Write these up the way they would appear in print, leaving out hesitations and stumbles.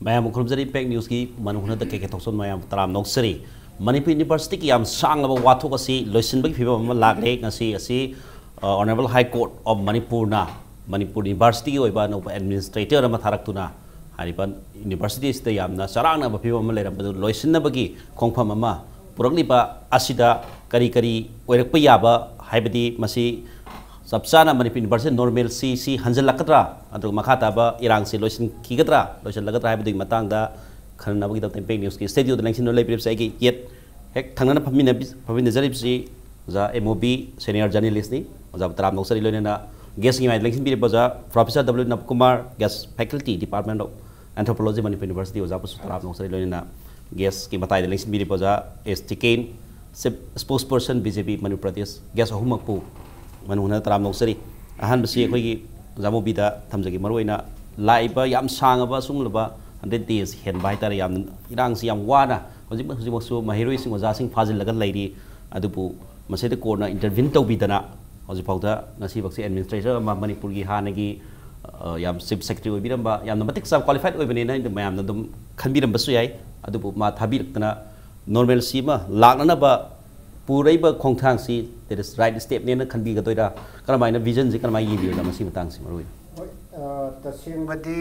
Ma'am खुरमजरी impact News की मनुहन के थोसन मैम तराम नौसरी मणिपुर यूनिवर्सिटी की सांग वाथोक लोइसिनबगी फिवम लागे honourable high court of Manipur Manipur university नौब एडमिनिस्ट्रेटर थारक्तुना यूनिवर्सिटी चरांग फिवम लोइसिनबगी खोंफम पुरक्लिबा करी करी ओइरक्प याब हाइबदी मसी चप चाना मणिपुर यूनिवर्सिटी नॉर्मल सी हंजलकद्रा मखा ताब इरांग से लोइसिनखिगद्रा लोइसिनलगद्रा हाइबदी मतंगदा खननबगी इम्पैक्ट न्यूज़ की स्टूडियो लेंसिन लेबिरिबसे येट हेक थंगना फमिनजरिबसी जा एमओबी सीनियर जर्नलिस्ट नि ओजा तराम नौसरी लोइना गेस्ट की लेंसिन बिरिबजा professor W Nabakumar guest faculty department of anthropology Manipur university ओजा तराम नौसरी लोइना गेस्ट की बताई लेंसिन बिरिबजा S Tiken spokesperson BJP Manipur Pradesh guest अहुमकपू मनुहन तराम नौसरी अहनबसी अखोगी जामोबीदा थमजगी मरोइना लाइबा याम सांगबा सुंगलबा 100 days हेनबा हाइतारे याम इरांगसी याम वाना हजिमसु महिरोइसिंग ओजासिंग फाजिलगा लैरी अदुबु मसेद कोर्ना इंटरवीन तौबीदना हजिफाउदा नसी बक्सी एडमिनिस्ट्रेटर मणिपुर की हानगी याम चीफ सेक्रेटरी ओइबिरंबा याम मतिक सब क्वालिफाइड ओइबनेना मयाम दम खनबिरंबसु याय अदुबु मा थाबिरकना नॉर्मल सीमा लागनबा पूरैब खोंथांगसी दैट इज राइट स्टेप नेना खनबिगदोइरा करमाइना विजन जी करमाइ यिबिरदा मसी मतंगसी मरोइ तसिंगबदी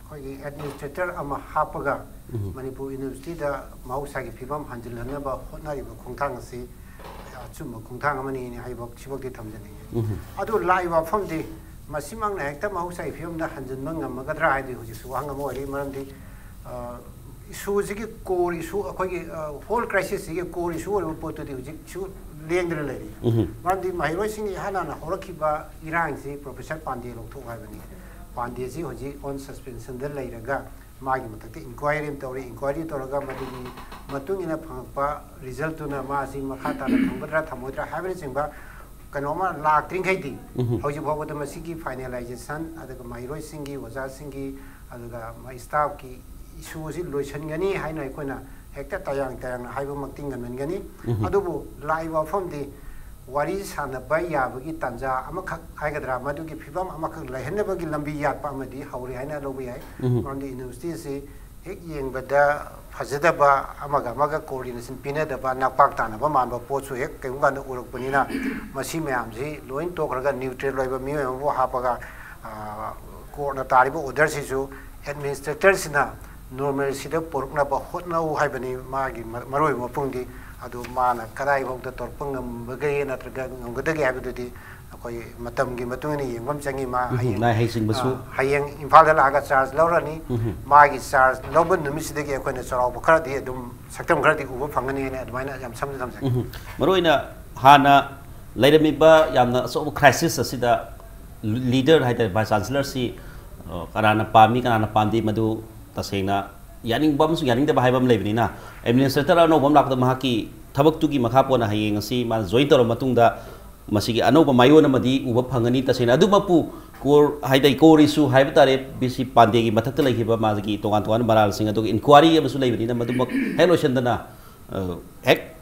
खोगी एडमिनिस्ट्रेटर अमा हापगा मणिपुर यूनिवर्सिटी दा मौसा की फिबम हंजिलनबा होनारिबा खोंथांगसी अचुम खोंथांग अमनी नि हाइबक सिबकति थमजनी अदु लाइबा फमदि मसिमंगना हेक्ता मौसा की फिबम दा हंजिनबा ngमगद्रा हाइदि हुजि सुवांग मोरि मरमदि इशू की कोर इशू अखोगी होल क्राइसिस की कोर इशू और पोतुदी हुजि इशू लेंगदर लेरी मरमदि महिरोइसिंग हानाना होरखिबा इरांगसी प्रोफेसर पांडे लोथो हाइबनी पांडे जी हुजि ऑन सस्पेंशन द लेरगा मागी मतकते इंक्वायरी तौरी इंक्वायरी तौरगा मदुगी मतुंगिना फंगपा रिजल्ट तुना मासी मखा ताना थंगद्रा थमोद्रा हाइबरे चिंबा कनोमा लाक्ट्रिंगैदी हुजि फावबद मसिगी फाइनलाइजेशन अदगा महिरोइसिंगी वजासिंगी अदगा मा स्टाफ की इशू से लोइसनगनी हाइना अखोना हेक्ता तयांग तयांग हाइबो मक्तिंग गनगनी अदुबु लाइव फमदि वारी सानबा याबगी तंजा अमखक हाइगद्रा मदुगी फिबम अमखक लहनबगी लंबी यापा अमदि हौरे हाइना लोबि याय मरमदि यूनिवर्सिटी से हेक येंगबदा फजदबा अमगा अमगा कोऑर्डिनेशन पिनदबा नापाक तानबा मानबा पोचु हेक केंगान उरकपनिना मसी मयाम जी लोइन तोखरगा न्यूट्रल लोइबा मियो हापगा कोर्टना तारिबो ऑर्डर सिसु एडमिनिस्ट्रेटर सिना नॉर्मल सिदा पोरकनाबा होटनाउ हाइबनी मागी मरोइ मपुंगी अदु माना कदाइ भौदा तोरपंगमबगे नत्रगा ngमगदगे हाइबदुदि अखोय मतमगी मतुंगनि येंगबम चंगी मा नाय हाइसिंगबसु हायेंग इम्फालदा लागा चार्ज लौरनी मागी चार्ज लौबन नुमिसिदगे अखोयना चराव बखरादि अदुम सक्तम खरादि उबो फंगनी ने अदमाइना याम समझ समझ मरोइना हाना लैरमिबा यामना सो क्राइसिस असिदा लीडर हाइदर वाइस चांसलर सी कनाना पामी कनाना पांदी मदु तसेना यानिंगबम सु यानिंगदबा हाइबम लेबनिना एडमिनिस्ट्रेटर अनोबम लाकदा महाकी थबक्तुगी मखापोना हायेंग असि मा जॉइन तोर मतुंगदा मसिगी अनोब मायोन मदी उब फंगनी तसेना अदुमपु कोर हाइदै कोर इशू हाइब तारे बिसि पांदेगी मथक्ता लैखिबा मागी तोगान तोगान मराल सिंग अदु इंक्वायरी अबसु लेबनिना मदुमक हेलोशनदना हेक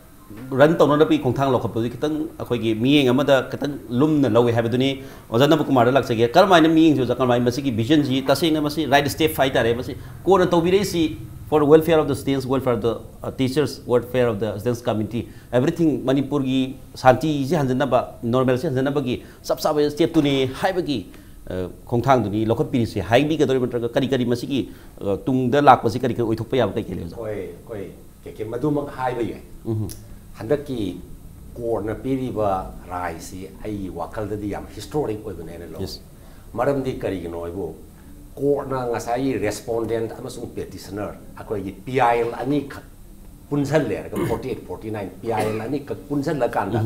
रन तौनबी खोंथांग लौखपदु खितंग अखोगी मियेंग अमदा खितंग लुमना लौवे हाइबदुनी ओजा नवकुमार लाक्सगे करमाइना मियेंग जो करमाइ मसिगी विजन जी तसेना मसि राइट स्टेप फाइ तारे मसि कोन तौबिरेसी for welfare of the students welfare of the teachers welfare of the students community everything Manipur की शांति से हंजनबा नॉर्मल से हंजनबगी सब सब स्टेप तुनी हाइबगी खोंथांग दुनी लौखपीरिसे हाइबी गदोरि मत्रगा करी करी मसिगी तुंगदा लाकपसि करी करी ओइथोकपा याब कई केले ओय ओय के मदुमक हाइबय हंदकी कोर्न पीरीबा राइसी आई वाखलददी याम हिस्टोरिक ओइबनेना लो मरमदी करिगनो ओइबो कोर्ना ngasai रेस्पोंडेंट अमसुंग पेटिशनर अखोई पीआईएल अनि पुनसल ले 48 49 पीआईएल अनि पुनसल लकांदा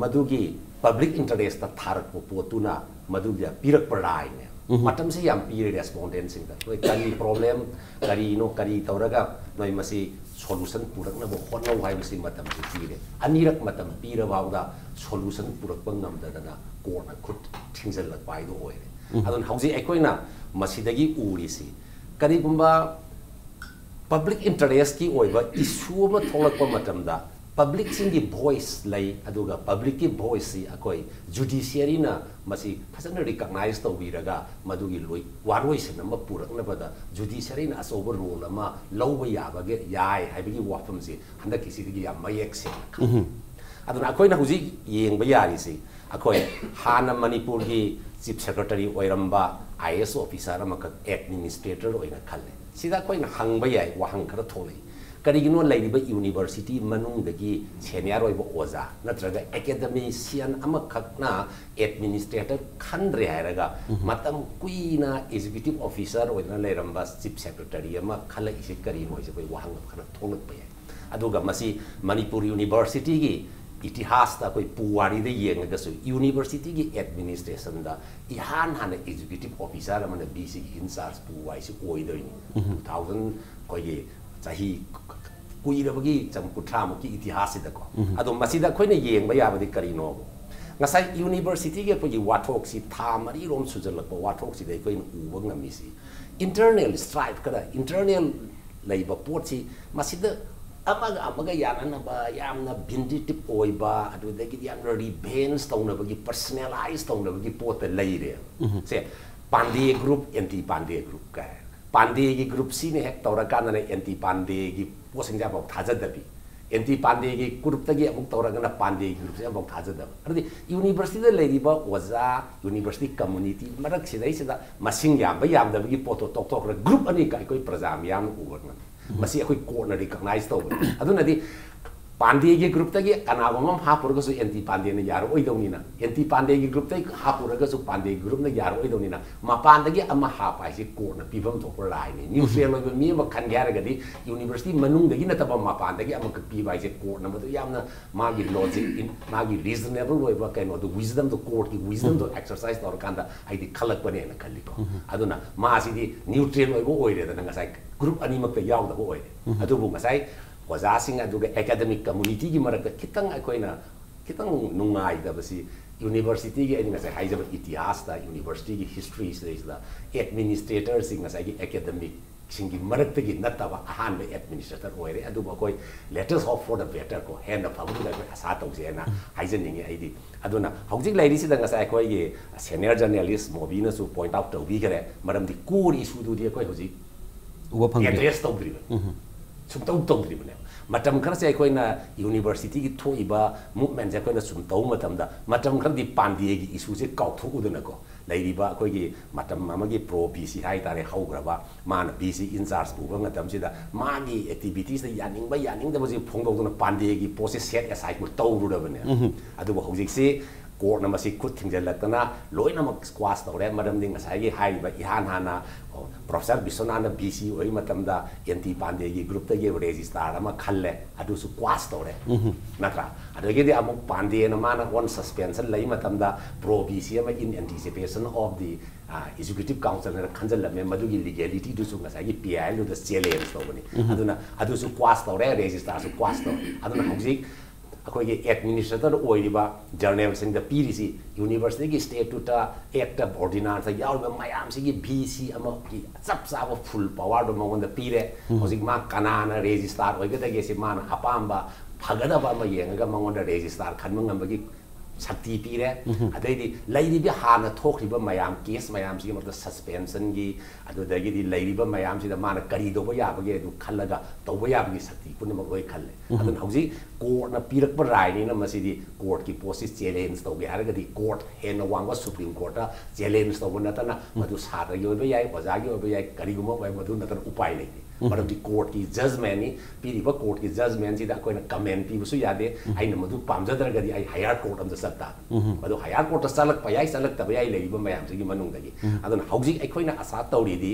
मदुगी पब्लिक इंटरेस्ट ता थारक पोतुना मदुगी पीरक पड़ाइने मतम से याम पीरे रेस्पोंडेंट सिंग दा करी प्रॉब्लम करी नो करी तौरगा नोय मसी सोल्यूशन पुरकना बो होनो हाइ मसी मतम से पीरे अनिरक मतम पीरा बाउदा सोल्यूशन पुरक पंगमदना कोर्ना खुद थिंजल लक पाइदो होइरे अदन हौजी एकोइना मसीदगी उरीसी करीगुंबा पब्लिक इंटरेस्ट की ओइबा इशू अमा थोलकपा मतमदा public singi voice lay aduga public ki voice si akoi judiciary na masi phasana recognize to biraga madugi loi waroi sin ma purak na bada judiciary na asober role ma lawba yaba ge yai haibigi wafam si handa kisi gi ya mayek se aduna akoi na huji yeng ba yari si akoi hana manipur gi chief secretary oiramba IS officer ma ka administrator oina khalle sida koi na hangba yai wahang khara tholei karigino laiba university manung dagi senior oiba oza natraga academician amakakna administrator khandre hairaga matam kuina executive officer oina lairamba chief secretary ama khala isi kari moi se wahang khana tholak pa aduga masi manipur university gi itihas ta koi puwari de yeng ga su university gi administration da ihan hana executive officer amana bc in charge puwai si oidoini 2000 koi gi chahi kuirabagi chamkutra muki itihas da ko ado masida khoina yengba yabadi karino ngasai university ge pagi wathok si thamari rom sujalak pa wathok si dei koin uba ngami si internal strife kada internal labor port si masida amaga yanana ba yamna vindictive oiba ado degi yamna revenge tawna bagi personalize tawna bagi port leire se Pandey group anti Pandey group ka Pandey gi group si ne hek tawra kana anti Pandey gi posing ja bok thajadabi anti Pandey gi group ta gi amuk tawra kana Pandey group se bok thajadab ardi university da leiriba oza university community marak sidai sida masing yam ba yam da gi poto tok tok group ani kai koi prajam yam uberna masi akoi court na recognize taw aduna di Pandey gi group ta gi anabamam ha purga su anti Pandey na yar oi dawni na anti Pandey gi group ta ha purga su Pandey group na yar oi dawni na ma pan da gi ama ha pa si court na pibam to por lai ni neutral oi mi ma khan gyar ga di university manung da gi na tabam ma pan da gi ama ka pi bai si court na ma yamna ma gi logic in ma gi reasonable oi ba kai no the wisdom to court gi wisdom to exercise tor kanda ai di khalak bane na khalli ko aduna ma si di neutral oi bo oi re da ngasai group ani mak ta yaw da bo oi adu bu ngasai oza singa duga academic community gi maraka kitang akoina kitang nungai da basi university gi ani ngasai haijaba itihas da university gi history is da administrator singa sai gi academic singi marak gi nataba ahan be administrator oire adu ba koi letters of for the better ko hand of abu da asa tau se na haijen ningi aidi aduna hojik lairi si da ngasai koi gi senior journalist mobina su point out to bi kare maram di kuri issue du di koi hojik uba phang address tau dri sum tau tau dri bane matam khar se koina university gi thoiba movement je koina sum tau matam da matam khar di Pandey gi issue se kau thu uduna ko lairiba koi gi matam mama gi pro bc hai tare haugraba man bc in charge bu nga tam sida magi activities da yaning da ji phongdau duna Pandey gi process set aside mu tau ru da bane adu ba hojik se court na masi khut thingjalakna loina mak squash tawre madam ding asai gi hai ba ihan hana professor Bisonana bc oi matam da anti Pandey gi group ta gi register ama khalle adu su squash tawre natra adu gi di amuk Pandey na mana on suspension lai matam da pro bc ama in anticipation of the executive council na khanjal me madu gi legality du su ngasai gi pi lu da challenge tawni aduna adu su squash tawre register su squash taw aduna hojik akoi ge administrator oiriba journal sing the PDC university gi statute act of ordinance yaw ba mayam si gi BC ama gi chap sa ba full power do mong the pire hosik ma kanana register oi ga ge se man apamba phagada ba ma yenga mong the register khan mangam ba gi sakti pire adai di lairi bi hana thokri ba mayam case mayam si ma suspension gi adu da gi di lairi ba mayam si da man kari do ba ya ba ge du khalaga to ba ya ba gi sakti kun ma loi khalle adun hauji court na pirak ba rai ni na ma si di court ki process challenge to ge har ga di court hen na wang ba supreme court ta challenge to na ta na ma du sa ra yo ba yai oza gi ba yai kari gu ma ba ma du na ta upai le maram di court ki judgment ni piri ba court ki judgment si da ko na comment pi su ya de ai na ma du pam ja dar ga di ai higher court am sa ta madu higher court salak pa yai salak ta ba yai le ba mayam si gi manung da gi adun hauji ai khoi na asa tawri di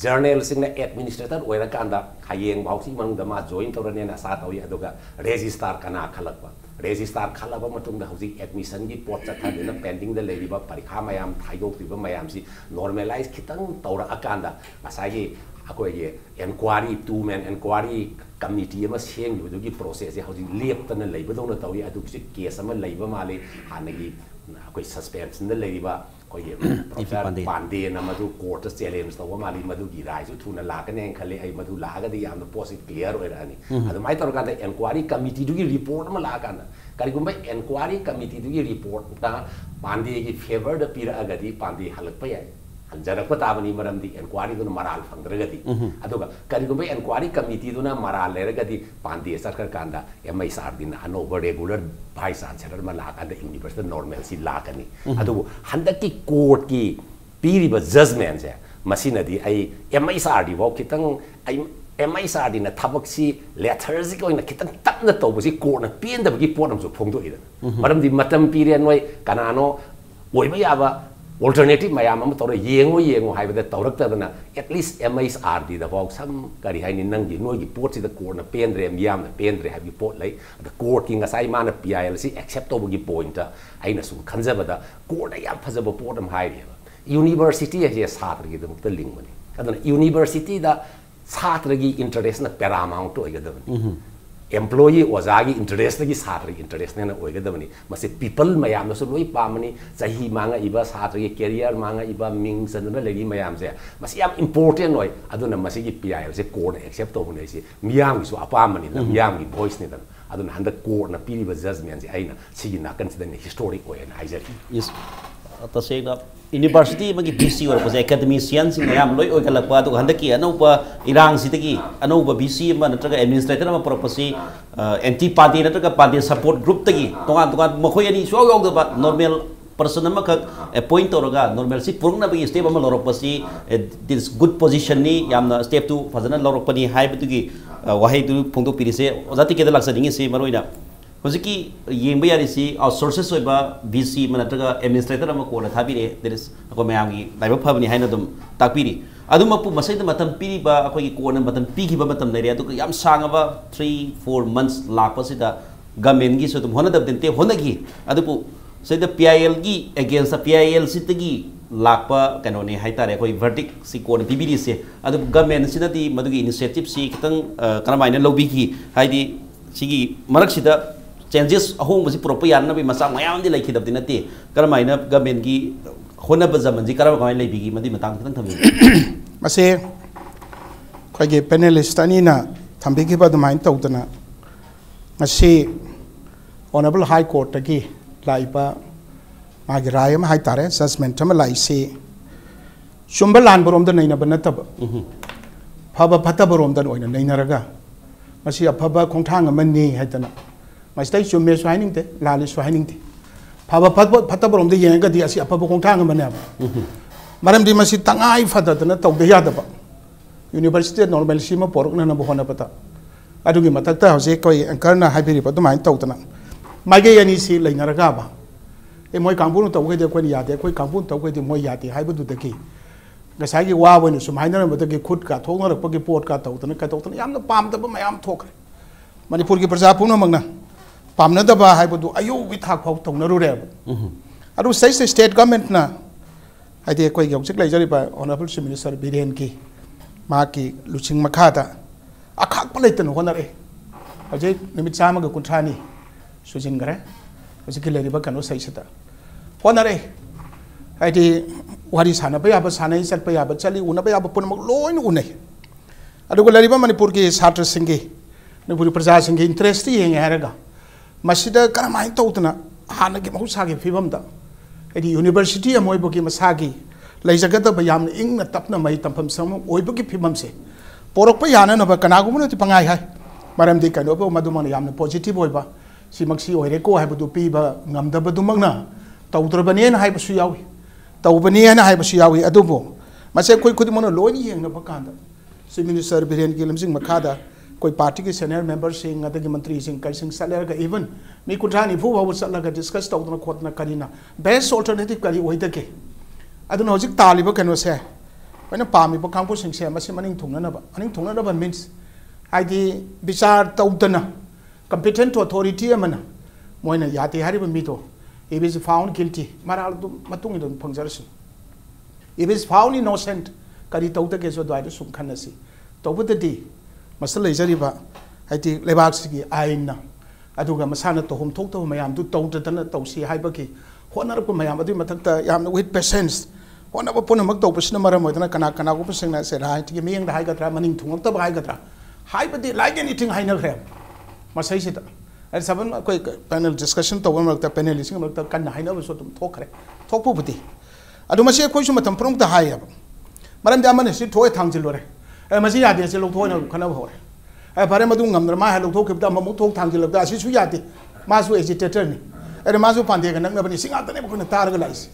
journal sing na administrator oira kanda hayeng bau si manung da ma join tawrane na asa tawi aduga register kana khalak ba register khalaba matung da hauji admission gi pot cha tha na pending da le ba parikha mayam thaigok ti ba mayam si normalize khitang tawra akanda asa gi akoi ge inquiry two man inquiry committee ama seng yu gi process ya hauji lep tan leiba dong na tawi adu si case ama leiba male hanagi कोई suspension लेरिबा कोई professor Pandey ना मधु court challenge तब माली मधु की राय थूना लाकने खले आई मधु लागदी याम पोस्ट क्लियर होइरानी अदुमाय तौरकान एनक्वायरी कमिटी दुगी रिपोर्ट मा लाकान करिगुंबा एनक्वायरी कमिटी दुगी रिपोर्ट ता पांडे की फेवर द पिरअगदी पांडे हलकपा याय हंजरक ताबनी मरमदी एनक्वायरी दुना मराल फंगद्रगदी अदुगा करिगुंबा एनक्वायरी कमिटी दुना मराल लेरगदी पांडे सरकार कांदा एमआईआर दिन अनोवर रेगुलर वाइस चांसलर मा लाकान यूनिवर्सिटी नॉर्मल सी लाकनी अदुगु हंदकी कोर्ट की पीरिबा जजमेंट से मसीनदी आई एमआईआर दी वो खितंग आई एमआईआर दी ना थबकसी लेथर्जिक ओइना खितंग तपना तौबसी कोर्ट ना पेंदबगी पोट अमसु फोंदोइदा मरमदी मतम पीरियन नोय कनानो ओइबा याबा ऑल्टरनेटिव मैम तौर येंगो है तौरक्तदना एटलीस्ट एमआईआर दी दबाव सम करी है नंगी नोगी पोट से कोर्ट पेंद्रे मियाम पेंद्रे है पोट लै कोर्ट की ngасai माना पीआईएल से एक्सेप्ट तौबगी पॉइंट अइना सुम खंजबदा कोर्ट याम फजब पोट अम हाइरेबा यूनिवर्सिटी है छात्र की दमुक्त लिंगबनी अदना यूनिवर्सिटी दा छात्र की इंटरेस्ट ना पैरामाउंट होइगदबनी एम्प्लॉई ओजा की इंटरेस्ट की छात्र की इंटरेस्ट ने होइगदबनी मसे पीपल मयाम सु लोई पामनी चाही मांगा इबा छात्र की कैरियर मांगा इबा मिंग सदना लेगी मयाम से मसे याम इंपोर्टेंट होय अदुना मसे की पीआईएल से कोर्ट एक्सेप्ट तौबने से मियाम की सु अपामनी मियाम की वॉइस ने दन अदुना हंद कोर्ट ना पीरिबा जजमेंट से आइना सिगी ना कंसिडर हिस्टोरिक होय ना हाइजरी यस तसेगा यूनिवर्सिटी में बीसी और एकेडमिशियन लोई हंदकी अनौब इरांगी अनौब बीसी नत्रग एडमिनिस्ट्रेटर पुरपसी एंटी पार्टी नत्रग पार्टी सपोर्ट ग्रुप तोान तोान मखोई सुयाउदब नॉर्मल पर्सन अपॉइंट तौरगा नॉर्मल से पुरनबी स्टेप लौरपसी this good position step to फजन लौरपनी वही फोंदोपीरीसे ओजा टिकेट लाक्सनिंगे से मरोइना हजिकी येंब यारिसी आउटसोर्सेस होइबा बीसी नत्रगा एडमिनिस्ट्रेटर कोर्ट थाबीरे देर इज अको मयामगी लाइब फबनी हाइना दुम ताकपीरी अदुमपु मसैद मतम पीरिबा अकोगी कोर्ट मतम पीखिबा मतम लेरे अदुक याम सांगबा 3-4 मंथ्स लापसिदा गवर्नमेंट की सो दुम होनदबदे होनगी अदुपु सैद पीआईएल की अगेंस्ट पीआईएल सितगी लापा कनोने हाइतारे कोई वर्डिक सी कोर्ट पीबीरी से अदु गवर्नमेंट सिनदी मदुगी इनिशिएटिव सी खतंग कनमाइना लौबीकी हाइदी सिगी मरकसिदा चेंजेस अहोंबसी पुरप यानबी मसा मयामदी लेखिदबदि नते करमाइना गवर्नमेंट की होनब जमनजी करब कमाइ लेबिगी मदि मतंग खतंग थमी मसे खगे पैनलिस्ट अनीना थंबिगिबा दमाइन तौदना मसे ऑनरेबल हाई कोर्ट की लाइबा मागी राय म हाइतारे जजमेंट म लाइसे सुंबा लानबरोमदा नैनब नतब फबा फतबरोमदा ओइना नैनरगा मसी अफबा खोंथांग मनी हाइतना मस्tai चुमे स्वाइनिंगते लाली स्वाइनिंगते फबा फतबरोमदा येंगदी असि अफबा खोंथांग मने मरमदि मसी तंगाई फददना तौदे यादबा यूनिवर्सिटी नॉर्मल सी म पोरकना न बहोना पता अदुगी मतकता हजे कोई एंकरना हाइबिरिबा दमाइन तौदना मागे यानी सी लेनरगा बा ए मोय कांपुन तौगे दे कोई यादे कोई कांपुन तौगे दे मोय यादे हाइबदु दकी गसागी वा वने सुमाइनर बदगी खुद का थोंगरपगी पोट का तौदना का तौदना यामना पामदब मयाम थोखरे मणिपुर की प्रजा पुनमगना पामनदबा हाइबदु अयोगी थाक फाउ तौनरुरे अदु स्टेट गवर्नमेंट ना हाइदे कोई गौसिक लेजरिबा ऑनरेबल चीफ मिनिस्टर बिरेन की माकी लुचिंग मखादा अखाक पलेतन होनरे हजे निमित चामग कुंथानी सुजिनगरे हजिकी लेरिबा कनो सैसता होनरे हाइदे वारी सानबा याबा सानै चलपा याबा चली उनबा याबा पुनमग लोइन उनै अदुगो लेरिबा मणिपुर की छात्र सिंगे मणिपुर प्रजा सिंगे इंटरेस्ट येंगे हारगा मसिदा करमाइन तौतना हानगी महुसागी फिबमदा हाइदे यूनिवर्सिटी अमोइबगी मसागी लेजगदबा यामना इंगना तपना मै तंफम सम ओइबगी फिबमसे पोरकपा याननबा कनागुमनति पंगाई हाय मरमदि कनोबो मदुमन यामना पॉजिटिव ओइबा सिमक्सी ओइरेको हाइबदु पीबा ngamdabadumagna तौद्रबनेन हाइबसु यावी तौबनेन हाइबसु यावी अदुबो मसे कोई खुदिमनो लोइन येंगनबा कांदा चीफ मिनिस्टर बिरेन की लमसिंग मखादा कोई पार्टी के सीनियर मेंबर सिंह अदगी मंत्री सिंह कलसिंग सलेरगा इवन मी कुंथानी फुबाव चलगा डिस्कस तौदना खोतना करिना बेस्ट ऑल्टरनेटिव करी ओइदके अदुन होजिक तालिबा कनो से मैंने पामी बकांगपु सिंह से मसे मनिंग थुंगनबा मीन्स आइदी विचार तौदना competent authority amana moina yate hariba mito if is found guilty maral du matung idun phangjarsin if is found innocent kari tauta ke so dwai sum khanasi tobudadi masal lejariba haiti lebak sigi aina aduga masana to hom thok to mayam du tauta tana tausi haibaki होनरप मैम अदुई मथक्ता यामना with patience होनब पुनमक तौबसिना मरम ओइदना कना कना को पसिंगना से राइट की मियंग हाइगत्रा मनिंग थुंगतब हाइगत्रा हाइबदि लाइक एनीथिंग हाइनख्रे मसैसिदा अरे सबन कोई पैनल डिस्कशन तौब मरक्ता पैनलिस्टिंग मरक्ता कन्ना हाइनबसो तुम थोखरे थोकपुबदि अदु मसे कोइसु मतम प्रमुख दा हाइब मरम दामने सि थोय थांजिलोरे ए मसी यादे से लोथोयना खनब होरे ए फारे मदु ngam मा हा लोथोखिबदा ममु थोक थांजिलबदा असि सु यादे मासु एजिटेटर नि अरे मासु पांदे का नंगना बनी सिंगा तने बखुन तारग लाइस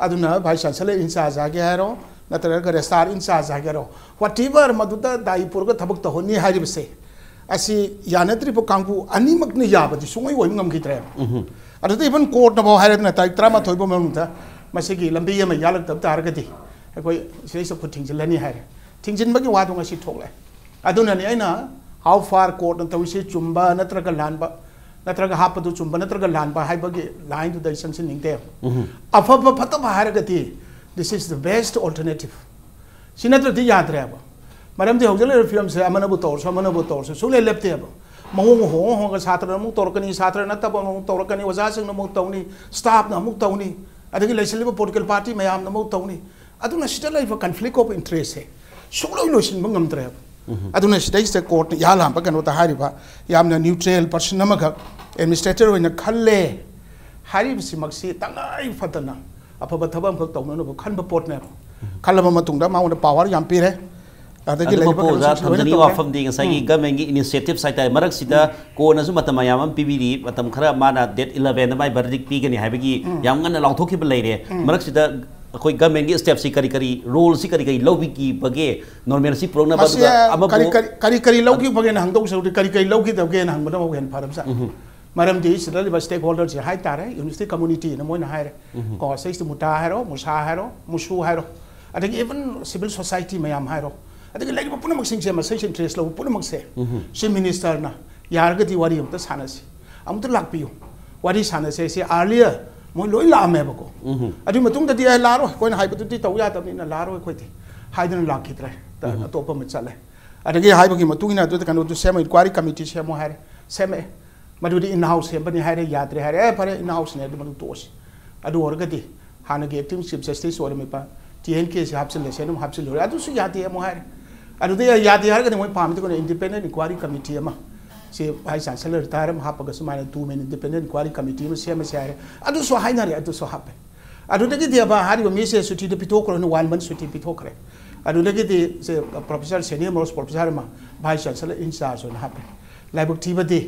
अदुना भाई चांसलर इंचार्ज आगे हारो नतरग रेस्टार इंचार्ज आगे रो व्हाटएवर मदुदा दाईपुर का थबक तहोनी हारिबसे असि यानत्रि पो कांगु अनिमकनि याबदि सुंगै वइ ngam खित्रे अदुदा इवन कोर्ट न बो हारेदना तारिक 13 बो मनुदा मसिगी लंबी यम यालक तब तारगदि अखोय सेस खुथिंजलनि हारे थिंजिनबगी वादो ngasi थोकले अदुना नि आइना हाउ फार कोर्ट न तविसे चुम्बा नत्रग लानबा नत्रग हापदु चुम्बा नत्रग लानबा हाइबगी लाइन टु द संक्शन निंगते अफब फतब हारगति this is the best alternative सिनत्रदि याद्रेबा मरमदि हौजले फिल्म से अमनबु तौर से सुले लेप्तेबा महंग होंग छात्र मु तौरकनी छात्र नतब मु तौरकनी ओजा संग मु तौनी स्टाफ न मु तौनी अदगी लेसलिब पॉलिटिकल पार्टी मयाम न मु तौनी अदुना सिटा लाइफ कॉन्फ्लिक्ट ऑफ इंटरेस्ट है सुलोय लोसिन बंगमद्रे अदुना सिटा कोर्ट यालाम बगनो ता हारिबा यामना न्यूट्रल पर्सन अमग एडमिनिस्ट्रेटर होइना खल्ले हारिबसि मक्सि तंगाई फतना अफब थबम खक तौननो खनब पोटने खलब मतुंगदा माउन पावर याम पिरे अदगी लेबा थमजनी वाफम दि ngसाई गवर्नमेंट की इनिशिएटिव साइता मरक सिदा कोनसु मतम याम पिबिरी मतम खरा माना डेट 11 माय बर्दिक पिगनी हाइबगी याम गन लाउथोखिब लेरे मरक सिदा अखोई गवर्नमेंट की स्टेप सी करी रोल सी करी लौबी की बगे नॉर्मल सी प्रोग्राम बा करी लौकी बगे हंगदौ सौदी करी लौकी दगे हंगबदा हेन फारमसा मरम दी सिदा स्टेक होल्डर से हाई तारे यूनिवर्सिटी कम्युनिटी न मोइन हाइरे को सेस मुटा हारो मुसा हारो मुसु हारो अदगी इवन सिविल सोसाइटी मयाम हारो अदगी लाइक पुनमक सिंग से मसै इंटरेस्ट लो पुनमक से सी मिनिस्टर ना यारगदी वारी हम त सानसी अमुत लाकपियो वारी सानसे से अर्लियर मोइ लोइ लामेबको अदु मतुंग ददी लारो कोइन हाइबदुति तौ यादबनिना लारो खोइति हाइदन लाखित्रे त अतोप म चले अदगी हाइबगी मतुंगिना दु कनो दु सेम इंक्वायरी कमिटी सेमो हारे सेमे मदुदी इन हाउस सेमबनि हारे यात्रे हारे ए फरे इन हाउस ने दु तोस अदु ओरगदी हानगे एक्टिंग चीफ जस्टिस ओरमिपा TNK से हापसिल लेसे नुम हापसिल लोरे अदु सु याति मो हारे अदु दे याति हारगदि मोइ पामिति को इंडिपेंडेंट इंक्वायरी कमिटी अमा से भाई चांसलर तारम हापग सुमाने 2 मेन इंडिपेंडेंट इंक्वायरी कमिटी में सेम से हारे अदु सु हाइनारे अदु सु हापे अदु दगे देबा हारिबो मेसे सुटी दे पिथोकरो न 1 मंथ सुटी पिथोकरे अदु दगे दे से प्रोफेसर सीनियर मोस्ट प्रोफेसर मा भाई चांसलर इंचार्ज न हापे लाइबक थिबदे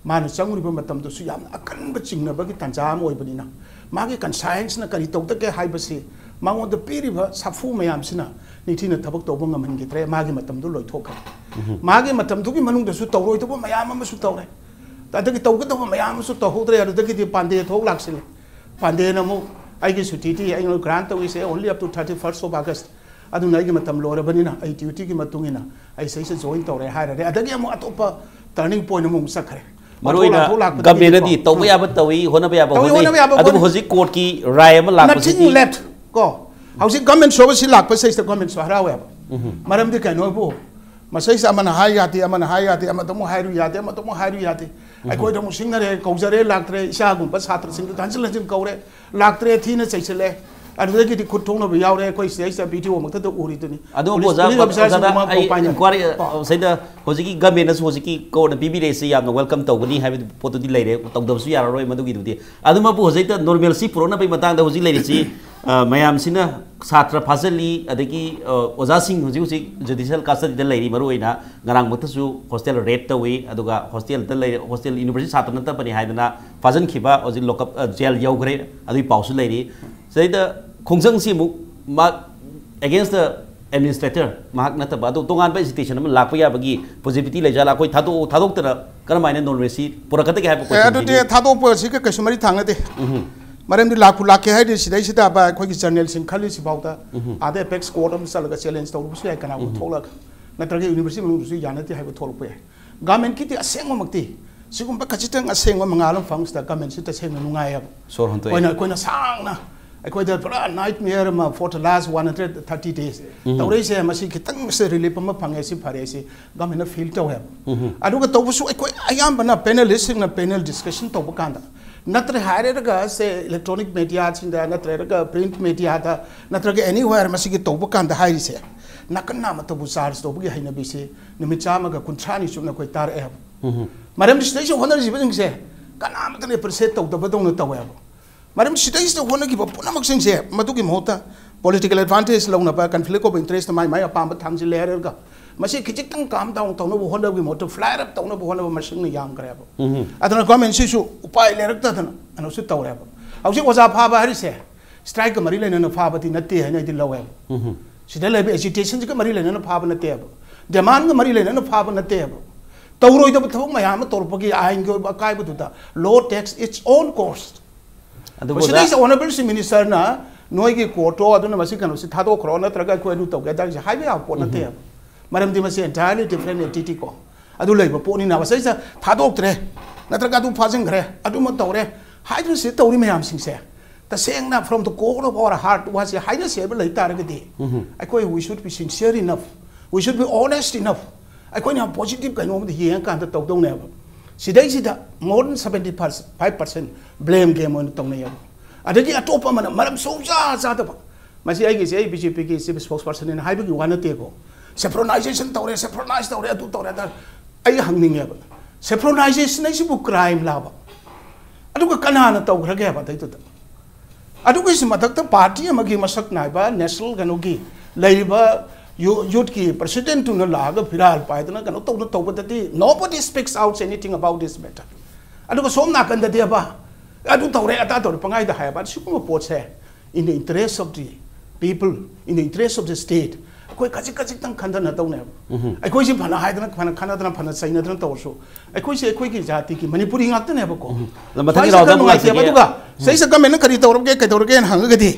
मान चंगुरिबो मतम दु सु याम अकन बचिंगनबगी तंजाम ओइबनिना मागे कंसाइंस न करी तौतके हाइबसी मांगोद पीरिबा साफु मयामसिना निथिना थबक तौब ngमनगित्रे मागे मतम दु लोइथोक मागे मतम दुगी मनुंग दसु तौरोय तब मयाम अमसु तौरे तदगी तौग तब मयाम अमसु तौहोद्रे अदगी दि पांडे थोक लाक्सिले पांडे नमु आइगे सुटीटी आइनो ग्रांट तविसे only up to 31st of August अदुना आइगे मतम लोरबनिना आई ड्यूटी की मतुंगिना आई सैसे जॉइन तौरे हारे अदगी अमु अतोप टर्निंग पॉइंट अमु सकरे मरोइना गवर्नमेंट दी तौब याब तवी होनब याब होने अदु होजि कोर्ट की राय अम लापसि लेफ्ट को हाउसी गवर्नमेंट सोबसि लापसि इस गवर्नमेंट सो हरावेब मरम दि कनो बो मसैस अमन हाय याति अमन हाय याति अमन तमु हायरु याति अमन तमु हायरु याति अखोय दमु सिंगरे कौजरे लाक्त्रे इसा गुंप छात्र सिंग धानसल हजिन कौरे लाक्त्रे थीन चैसले अदुदगी दि खुथोंनो बि यावरे अखोय सेस वीडियो मक्ता द उरिदुनी अदु बोजा क्वारी सैदा होजिकी गवर्नमेंट सो होजिकी कोर्ट बीबीरे से याम वेलकम तौगनी हाबि पोतुदि लेरे तौदबसु याररोय मदुगी दुदि अदुमा बु होजैता नॉर्मल सी प्रोना बै मतांग द होजि लेरिसि मयाम सिना छात्र फाजली अदगी ओजा सिंग होजि होजि जुडिशियल कास्टडी द लेरि मरुइना गरांग मथसु हॉस्टल रेट तवी अदुगा हॉस्टल द लेरि हॉस्टल यूनिवर्सिटी छात्र नत पनि हाइदना फाजन खिबा ओजि लॉकअप जेल यौग्रे अदुइ पाउसु लेरि सैदा खोंजंग सि मु मा अगेंस्ट द एडमिनिस्ट्रेटर महाक नतबा अदु तोंगान बा सिचुएशन म लाप याबगी पॉजिटिविटी लेजाला कोइ थादोक्तरा करमाइने नॉर्मल पुरकते के हाइब को अदु ते थादोप सि के कसमरी थांगते मरम दि लाखु लाखे हाइदि सिदै सिदा बा खोइ जर्नल सिंग खालि सि बाउता आदे एपेक्स कोर्ट अम चलगा चैलेंज तौबसु याय कना थोलक नत्रगे यूनिवर्सिटी मनुसु यानते हाइब थोलप याय गवर्नमेंट की ति असेंग मक्ति सिगुम खचितंग असेंग मंगालम फंग्स द गवर्नमेंट सि तसेंग नुंगाय सोर हंतो कोइना सांगना अखोय द पुरा नाइटमेयर मा फॉर द लास्ट 130 days तौरे से मसी खितंग से रिलीफ म फंगे सि फरे सि गवर्नमेंट फील तो है अदुगा तौबसु अखोय अयाम बना पैनलिस्ट सिंग ना पैनल डिस्कशन तौब कांदा नत्र हायरगा से इलेक्ट्रॉनिक मीडिया सिंदा नत्रगा प्रिंट मीडिया दा नत्रगा एनीवेयर मसिगी तोब कांदा हाइरिसे नकन्ना मतबु चार्ज तोबगी हाइनबिसे निमित चामगा कुंथ्रानी सुना कोई तार एब मरम स्टेज होनर जिबिंगसे कनामतने प्रेसेट तौदबदौन तवएब मरम स्टेज तो होनगी पुनमक सिंगसे मदुगी मोता पॉलिटिकल एडवांटेज लौनबा कॉन्फ्लिक्ट ऑफ इंटरेस्ट माय माय अपाम थामजि लेरगा मसी खिचितंग काम डाउन तौनबो होनबगी मोतो फ्लायर अप तौनबो होनबो मसिंग याम करेब अदना गवर्नमेंट सिसु उपाय लेरक्तदना अनसु तौरेब हौसि ओजा फाबा हरिसे स्ट्राइक मरि लेनन फाबति नत्ते हैनदि लवेब सिदा लेबे एजिटेशन का मरि लेनन फाब नत्तेब डिमांड का मरि लेनन फाब नत्तेब तौरोइदब थबक मयाम तौरपगी आइन गो अकाइबदुदा लो टैक्स इट्स ओन कॉस्ट अदुबोदा ऑनरेबल मिनिस्टर ना नोइगी कोर्टो अदुना मसि कनोसि थादोखरो नत्रगा कोइनु तौगे दाग हाइबे आ पोट नत्तेब मरमदी मसे एंटायरली डिफरेंट एंटिटी को अदु लेबो पोनी ना मसै थादोक्तरे नत्रगा दु फाजंगरे अदु म तौरे हाइद्र से तौरी मयाम सिंगसे तसेंगना from the core of our heart वाज हाइद्र सेब लैतारगदि अकोइ we should be sincere enough we should be honest enough अकोइ ना पॉजिटिव कइनोम द हियं कांद तौदौनेब सिदैसिदा more than 75% blame game on तौनेब अदगी अटोप मन मरम सोजा जादब मसी आइगे से बीजेपी की चीफ स्पोक्सपर्सन इन हाइबगी वानतेको सेफ्रोनाइजेशन तौरे सेफ्रोनाइज तौरे अदु तौरे दा आई हंगनिंगेब सेफ्रोनाइजेशन इसिबु क्राइम लाबा अदुगा कनाना तौग्रगे बदैतुदा अदुगा इस मदक्ता पार्टी अमगी मसक नाइबा नेशनल गनोगी लैबा यूथ की प्रेसिडेंट टू लागा फिराल पाइदना गनो तौना तौबदति nobody speaks out anything about this matter अदुगा सोम नाकंददि अबा अदु तौरे अता तौरे पंगाइदा हायबा सिकुम पोचे in the interest of the people in the interest of the state कोई कजिक कजिक तंग खंदना तौने अखोइ से फना हाइदना फना खानादना फना सैनदना तौसो अखोइ से अखोइ की जाति की मणिपुरी ngakतने बको मथंगी रावदा मुगासे बदुगा सैसा गमेन करी तौरगे कदौरगे हंगगदि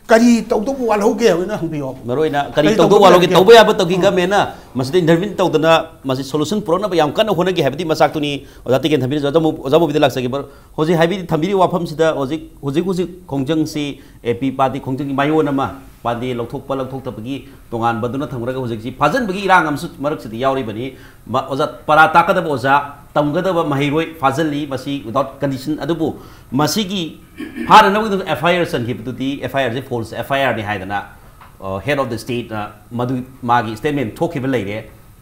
करी तौदबु वालौगे होना हंबियो मरोइना करी तौदबु वालौगे तौबे याब तौगी गमेना मसदे इंटरव्यू तौदना मसि सोल्यूशन पुरोना याम कन होनगे हाबदि मसाक्तुनी ओजाति के थंबिरि जजमु ओजाबु बिदि लाक्सगे बर होजि हाबि थंबिरि वाफम सिदा होजि खोंजंग सि एपी पार्टी खोंजंग मायोन मा पादी लौथोकपा लौथोकतबगी तोंगान बदुना थंगरगा होजि फाजनबगी इरांग अमसु मरकसिदि यावरिबनि ओजा परा ताकदब ओजा तमगदब महिरोय फाजली मसी विदाउट कंडीशन अदुबु मसीगी फारनबु एफआईआर सनखिबदुदि एफआईआर जे फॉल्स एफआईआर नि हाइदना हेड ऑफ द स्टेट मधु मागी स्टेटमेंट थोखिब लेरे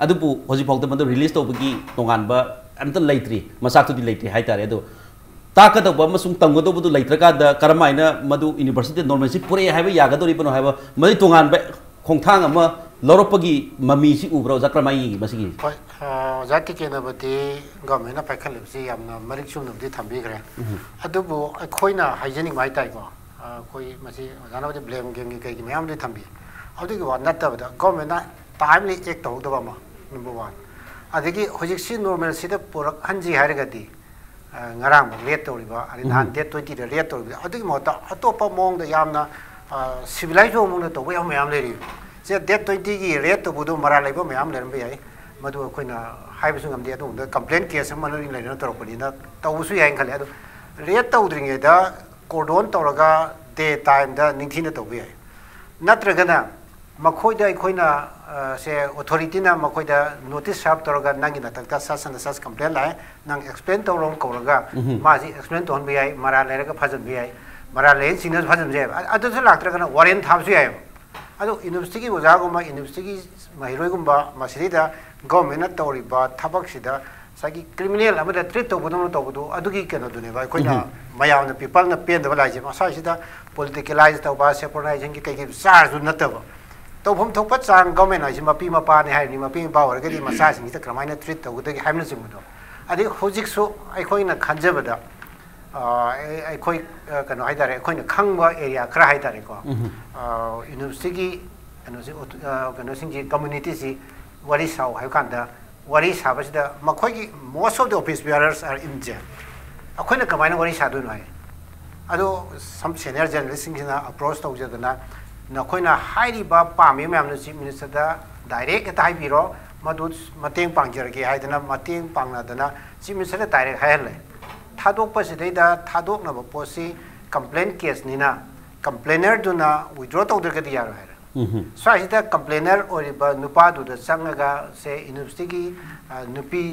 अदुबु होजि फौद मधु रिलीज तोबगी तोंगानबा अमत लेत्रि मसाक्तुदि लेत्रि हाइतारे अदु ताकदब अमसुंग तंगदबुदु लेत्रकादा करमाइना मधु यूनिवर्सिटी नॉर्मल पुरे हाइबा यागदोरिबनो हाइबा मदि तोंगानबा खोंथांग अमा लौरपगी ममी सी उब्रो जक्रमाई मसिगी जाति के नबती गवर्नमेंट पाइखलबसी यामना मरिक सुनबदी थंबिग्रे अदुबु अखोइना हाइजेनिक माइ ताइको कोई मसी जानाबदी ब्लेम गेम की कई मयाम दि थंबी अदुगी वा नत्तबदा गवर्नमेंट टाइमली एक्ट तौदबा मा नंबर 1 अदगी होजिक्सी नॉर्मल सिदा पुरक हंजी हारगदी ngarang let toriba ari nan det 20 de let toriba adu mota atopa mong da yamna civilized mong da to yam yam leri je det 20 gi let to budu mara laiba yam ler be ai madu khoina haiba sungam de adu da complaint case man ri lai na to pali na to su yang khale adu let to dring da cordon toraga day time da ningthina to be ai natragana makhoi da khoina से authority ना मखोइदा notice साफ तोरगा नंगी नतकता सासन सास complain लाए नंग explain तोरम Koraga माजी explain तोन बियाई मरा लेरगा फजन बियाई मरा ले सिग्नल फजन जे अदु से लाक्त्रगना वारेंट थाबसु याय अदु यूनिवर्सिटी की ओजागुमा यूनिवर्सिटी की महिरोइगुम्बा मसिदा गवर्नमेंट तोरिबा थबकसिदा सागी क्रिमिनल अमदा ट्रीट तोबदो तोबदो अदुगी केनो दुनेबा कोइना मयावना पीपल ना पेंदबा लाइजे मसासिदा पॉलिटिकलाइज तोबा सेपराइजिंग की कई चार्ज नतबा तो हम थोप चांग गवर्नमेंट आइस मपी मपाने हाइनि मपी बावरगदि मसासिंग इता क्रमाइना ट्रीट तौगदगी हाइमन सिंगदो अदि होजिकसो अखोइना खंजबदा अखोइ कनो हाइदारे अखोइना खंगबा एरिया खरा हाइदारे को यूनिवर्सिटी कनो सिंगी कम्युनिटी सि वरी साउ हाइकांदा वरी साबसिदा मखोइगी most of the office bearers are in jail अखोइना कमाइना वरी सादु नाय अदो सम सीनियर जर्नलिस्ट सिंगना अप्रोच तौजदना नखोइना हाइरिबा पामी मैमनो चीफ मिनिस्टर डायरेक्ट ताइबिरो मदु मतेंग पांगजरगे हाइदना मतेंग पांगनादना चीफ मिनिस्टर डायरेक्ट हायले थादोकपसिदैदा थादोकनबो पोसी कंप्लेंट केस निना कंप्लेनर दुना विथड्रॉ तौदरगदि यारो हायरा स्वाइसिदा कंप्लेनर ओरिबा नुपा दुदा संगगा से यूनिवर्सिटी की नुपी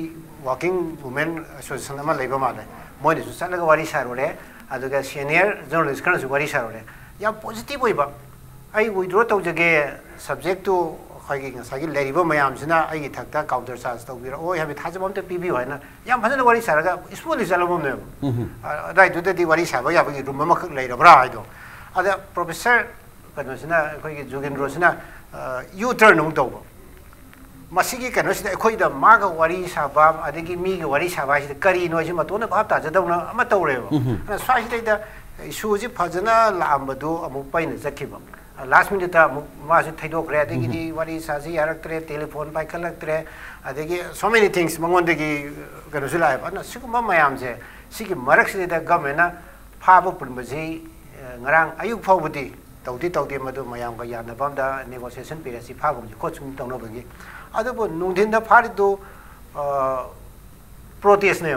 वर्किंग वुमेन एसोसिएशन अमा लेबा माले मोइनसु चलगा वारी सारोरे अदुगा सीनियर जर्नलिस्ट खनसु वारी सारोरे याम पॉजिटिव ओइबा आई विड्रॉ तौजगे सब्जेक्ट टू खैगे ngसागी लेरिबो मयामसिना आइगी थाक्ता काउंटर चार्ज तौबिर ओ याबि थाजबम ते पीबी होइना याम फजन वारी सारगा स्मूथली चलबम ने राइट दुदि वारी साबा याबि रूम मा खक लेरबरा आइदो अदा प्रोफेसर कनोसिना खैगे जुगेन्द्रसिना यू टर्न नु तौबो मसिगी कनोसिदा अखोइदा मागा वारी साबा अदगी मीगा वारी साबा सिदा करी नोसि मतोना भाब ताजदौना अमा तौरेबो अना स्वासिदा इशूजी फजना लामबदो अमु पाइन जखिबो लास्ट मिनट मासु थैदोखरे अदगी वारी साजी यारक्तरे टेलीफोन पाइखलक्तरे अदगी सो मेनी थिंग्स मंगोंदगी कनोसि लाइब अना सिगुम मयामसे सिगी मरक्सिदा गवर्नमेंटना फाबो पुनबजी ngarang ayuk faubudi tawdi madu mayam ga yana bamda negotiation period si phagum ji coaching tawno bagi adubo nungdin da phari do protest ne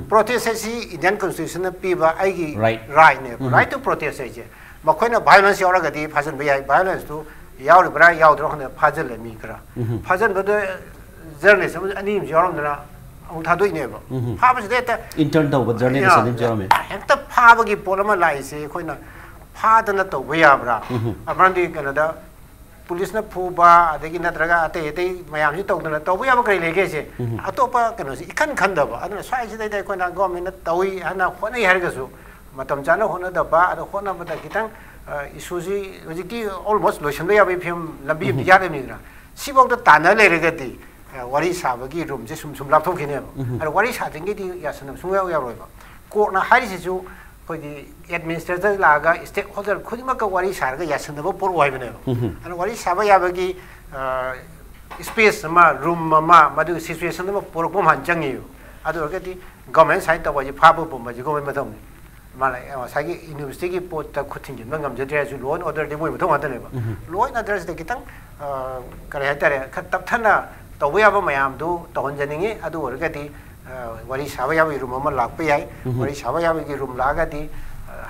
protest si Indian constitution pi ba aigi right ne right to protest je makoina violence yora ga di phajan bai violence to yaw bra yaw dro khne phajal le mi kra phajan bada journalism ani yoram na ang thadoi ne ba phaba se ta intern taw ba journalism ani joram hekta phaba gi polama lai se khoina फादना तो भैयाब्रा अमरंदी कनदा police ने फूबा अदगी नत्रगा अते अते मयाम जी तौदना तो भैया कई लेगे से अतोपा कनो से इखन खंदबा अदना स्वाइ से दai कोना गवर्नमेंट तौई हना खोनै हरगसु मतम जाना होना दबा अद होना बता कितंग इशूजी हजिकी ऑलमोस्ट लोशन बे याबे फिल्म लंबी बियादे मिरा सिबोक द ताना लेरगति वारी साबगी रूम जे सुम लाथोखिने अर वारी सादिंगी दी यासनम सुंगा यारोइबा कोर्टना हारिसिसु कोई एडमिनिस्ट्रेटर लागा स्टेक होल्डर खुदिमा का वारी सारगा यासनबो पोर वाइबने अन वारी साबा याबगी स्पेस मा रूम मा मदु सिचुएशन मा पोरको हानचंगियो अदु अगति गवर्नमेंट साइड तबजी फाबो पुमजी गवर्नमेंट मथम मालाय सागी यूनिवर्सिटी की पोट त खुथिंजिन मंगम जद्रेजु लॉ एंड ऑर्डर दिबो मथम हातनेबा लॉ एंड ऑर्डर से कितंग करे हातरे खतपथना तवयाबा मयाम दु तहनजनिंगे अदु अगति वारी साबा याबी रूम अमा लाकपे याय वारी साबा याबी रूम लागादी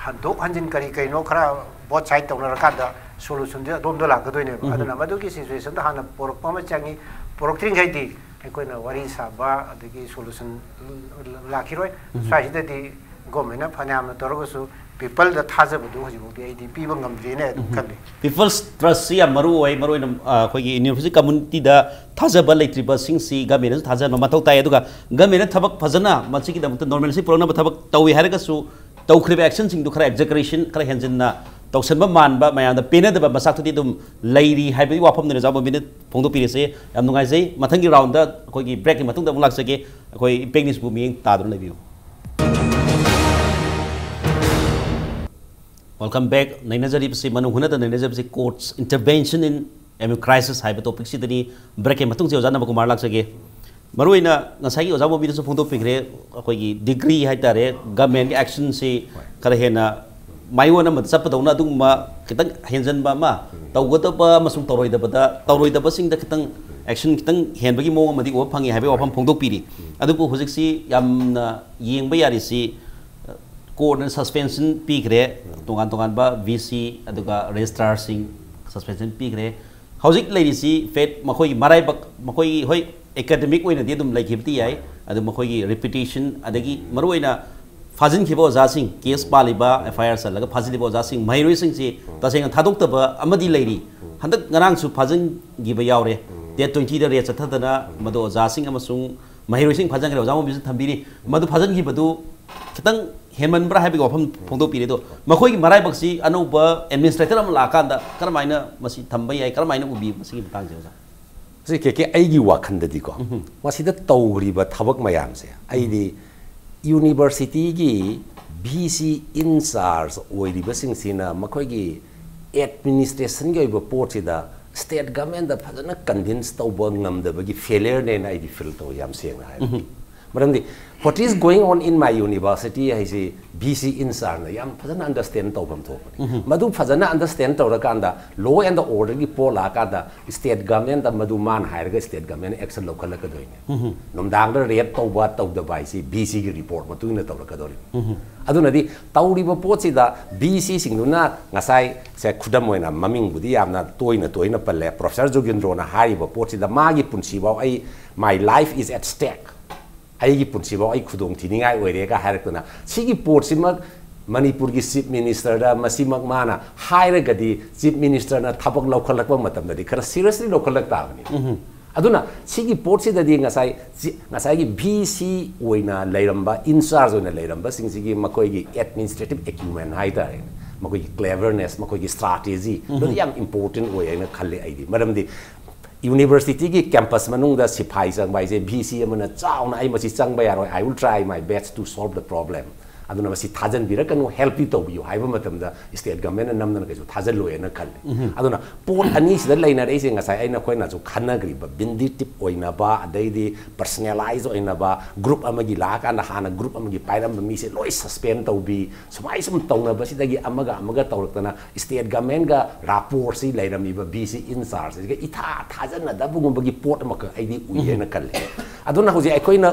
हंदोक हंजिन करी कइनो खरा बोथ साइड तौनरकादा सोल्यूशन दे दोमदो लाकदोइने अदना मदुगी सिचुएशन दा हाना पोरकपा मा चांगी पोरक्थिंग हैदी अखोइना वारी साबा अदगी सोल्यूशन लाखिरोय स्वाइददी गवर्नमेंट फनाम तोरगसु people दा थाजबदु हजिबोदि आइदी पीबा ngamdrine खले people's trust si amaru oi maroina khoigi university community da thajaba leitriba singsi government thajana mathau tai aduga government thabak phajana machi ki damta normalcy prona thabak tawi haraga su tawkhriba action sing du khara exaggeration khara henjinna tawsanba manba mayam da pena da masak thudi dum leiri haibi wafam ne jabo minute phongdo pirese yam nungai jai mathangi round da khoigi break ni matung da mulak sake khoi picnic bu mi ta dun lebiu Welcome back. Nainajari pasi manu huna da nainajari pasi courts intervention in MU crisis hai topic si tani break e matung se ojana ba kumar lak sage. Maru ina ngasai oja bo bidu so phongdo pigre koi gi degree hai tare government action si kara hena maiwana mat sap dawna dung ma kitang henjan ba ma tawgota ba masung toroi da ba sing da kitang action kitang hen bagi mo ma di o phangi hai ba pham phongdo piri adu bu hojik si yamna yeng ba yari si court suspension pigre tongan ba VC aduga registrar sing suspension pigre hojik leiri si fet makoi marai bak makoi hoi academic oina di dum laikhibti ai adu makoi gi repetition adagi maroina fajin khibo za sing case paliba FIR salaga fajin bo za sing mairoi sing si taseng thadok ta ba amadi leiri handak ngarang su fajin gi ba yaure de 20 da re chathadana mado za sing amasung mairoi sing fajang re ojamo bisu thambiri madu fajin gi badu kitang Heman bra highway गफम फोंदो पिरे दो मखोई मराई Bakshi अनौब administrator अम लाकांदा करमाइना मसी थंबा याय करमाइना उबी मसी तांग Jeddah से के आइगी वाखंददी को मसीदा तौरिबा थबक मयाम से आइदी यूनिवर्सिटी की VC इन चार्ज ओइरिबा सिंगसिना मखोई एडमिनिस्ट्रेशन के पोर्टसिदा स्टेट गवर्नमेंट दा फजना कन्विंस तौबा ngamdabagi failure ne na आइदी फील तो याम सेंगना है मरंदी what is going on in my university I say BC insar yam fajana understand tawbam thopani madu fajana understand tawrakanda law and the order gi pola kada state government da madu man hairga state government action local ka doine nomdang da red tawba tawda bai si BC gi report matu ina tawraka dori aduna di tawriba pot si da BC singuna ngasai se khudam oina maming budi yamna toina palle professor Jogendro na hariba pot si da magi punsi ba ai my life is at stake ꯑꯩꯒꯤ ꯄꯨꯟꯁꯤꯐꯥꯎ ꯑꯩ ꯈꯨꯗꯣꯡ ꯊꯤꯅꯤꯡꯉꯥꯏ ꯑꯣꯏꯔꯦꯒ ꯍꯥꯏꯔꯛꯇꯨꯅ ꯁꯤꯒꯤ ꯄꯣꯠꯁꯤꯃꯛ ꯃꯅꯤꯄꯨꯔꯒꯤ chip ꯃꯤꯅꯤꯁꯇꯔꯗ ꯃꯁꯤꯃꯛ ꯃꯥꯅ ꯍꯥꯏꯔꯒꯗꯤ chip ꯃꯤꯅꯤꯁꯇꯔꯅ ꯊꯕꯛ ꯂꯧꯈꯠꯂꯛꯄ ꯃꯇꯝꯗꯗꯤ ꯈꯔ ꯁꯤरिꯌꯁꯂꯤ ꯂꯧꯈꯠꯂꯛ ꯇꯥꯕꯅꯤ aduna sigi port si dadi ngasai gi VC oina leiramba in charge oina leiramba sing sigi makoi gi administrative acumen hai ta makoi gi cleverness makoi gi strategy do yang important oina khalle aidi madam di university gi campus manung da sipai sang bai je VC amana chauna ai masi chang ba yaroi I will try my best to solve the problem aduna masi thajan bira kanu help you to you haiba matam da state government na namna ka ju thajan lo ena khal aduna port ani sida laina re singa sai aina khoina ju khanna gri ba bindi tip oina ba adai di personalize oina ba group amagi la ka na hana group amagi pairam mi se loi suspend to bi sumai sum tawna ba sidagi amaga tawraktana state government ga rapport si lairami ba BC in charge ga itha thajan na da bugum bagi port amaka aidi uyena khal aduna hoji ai khoina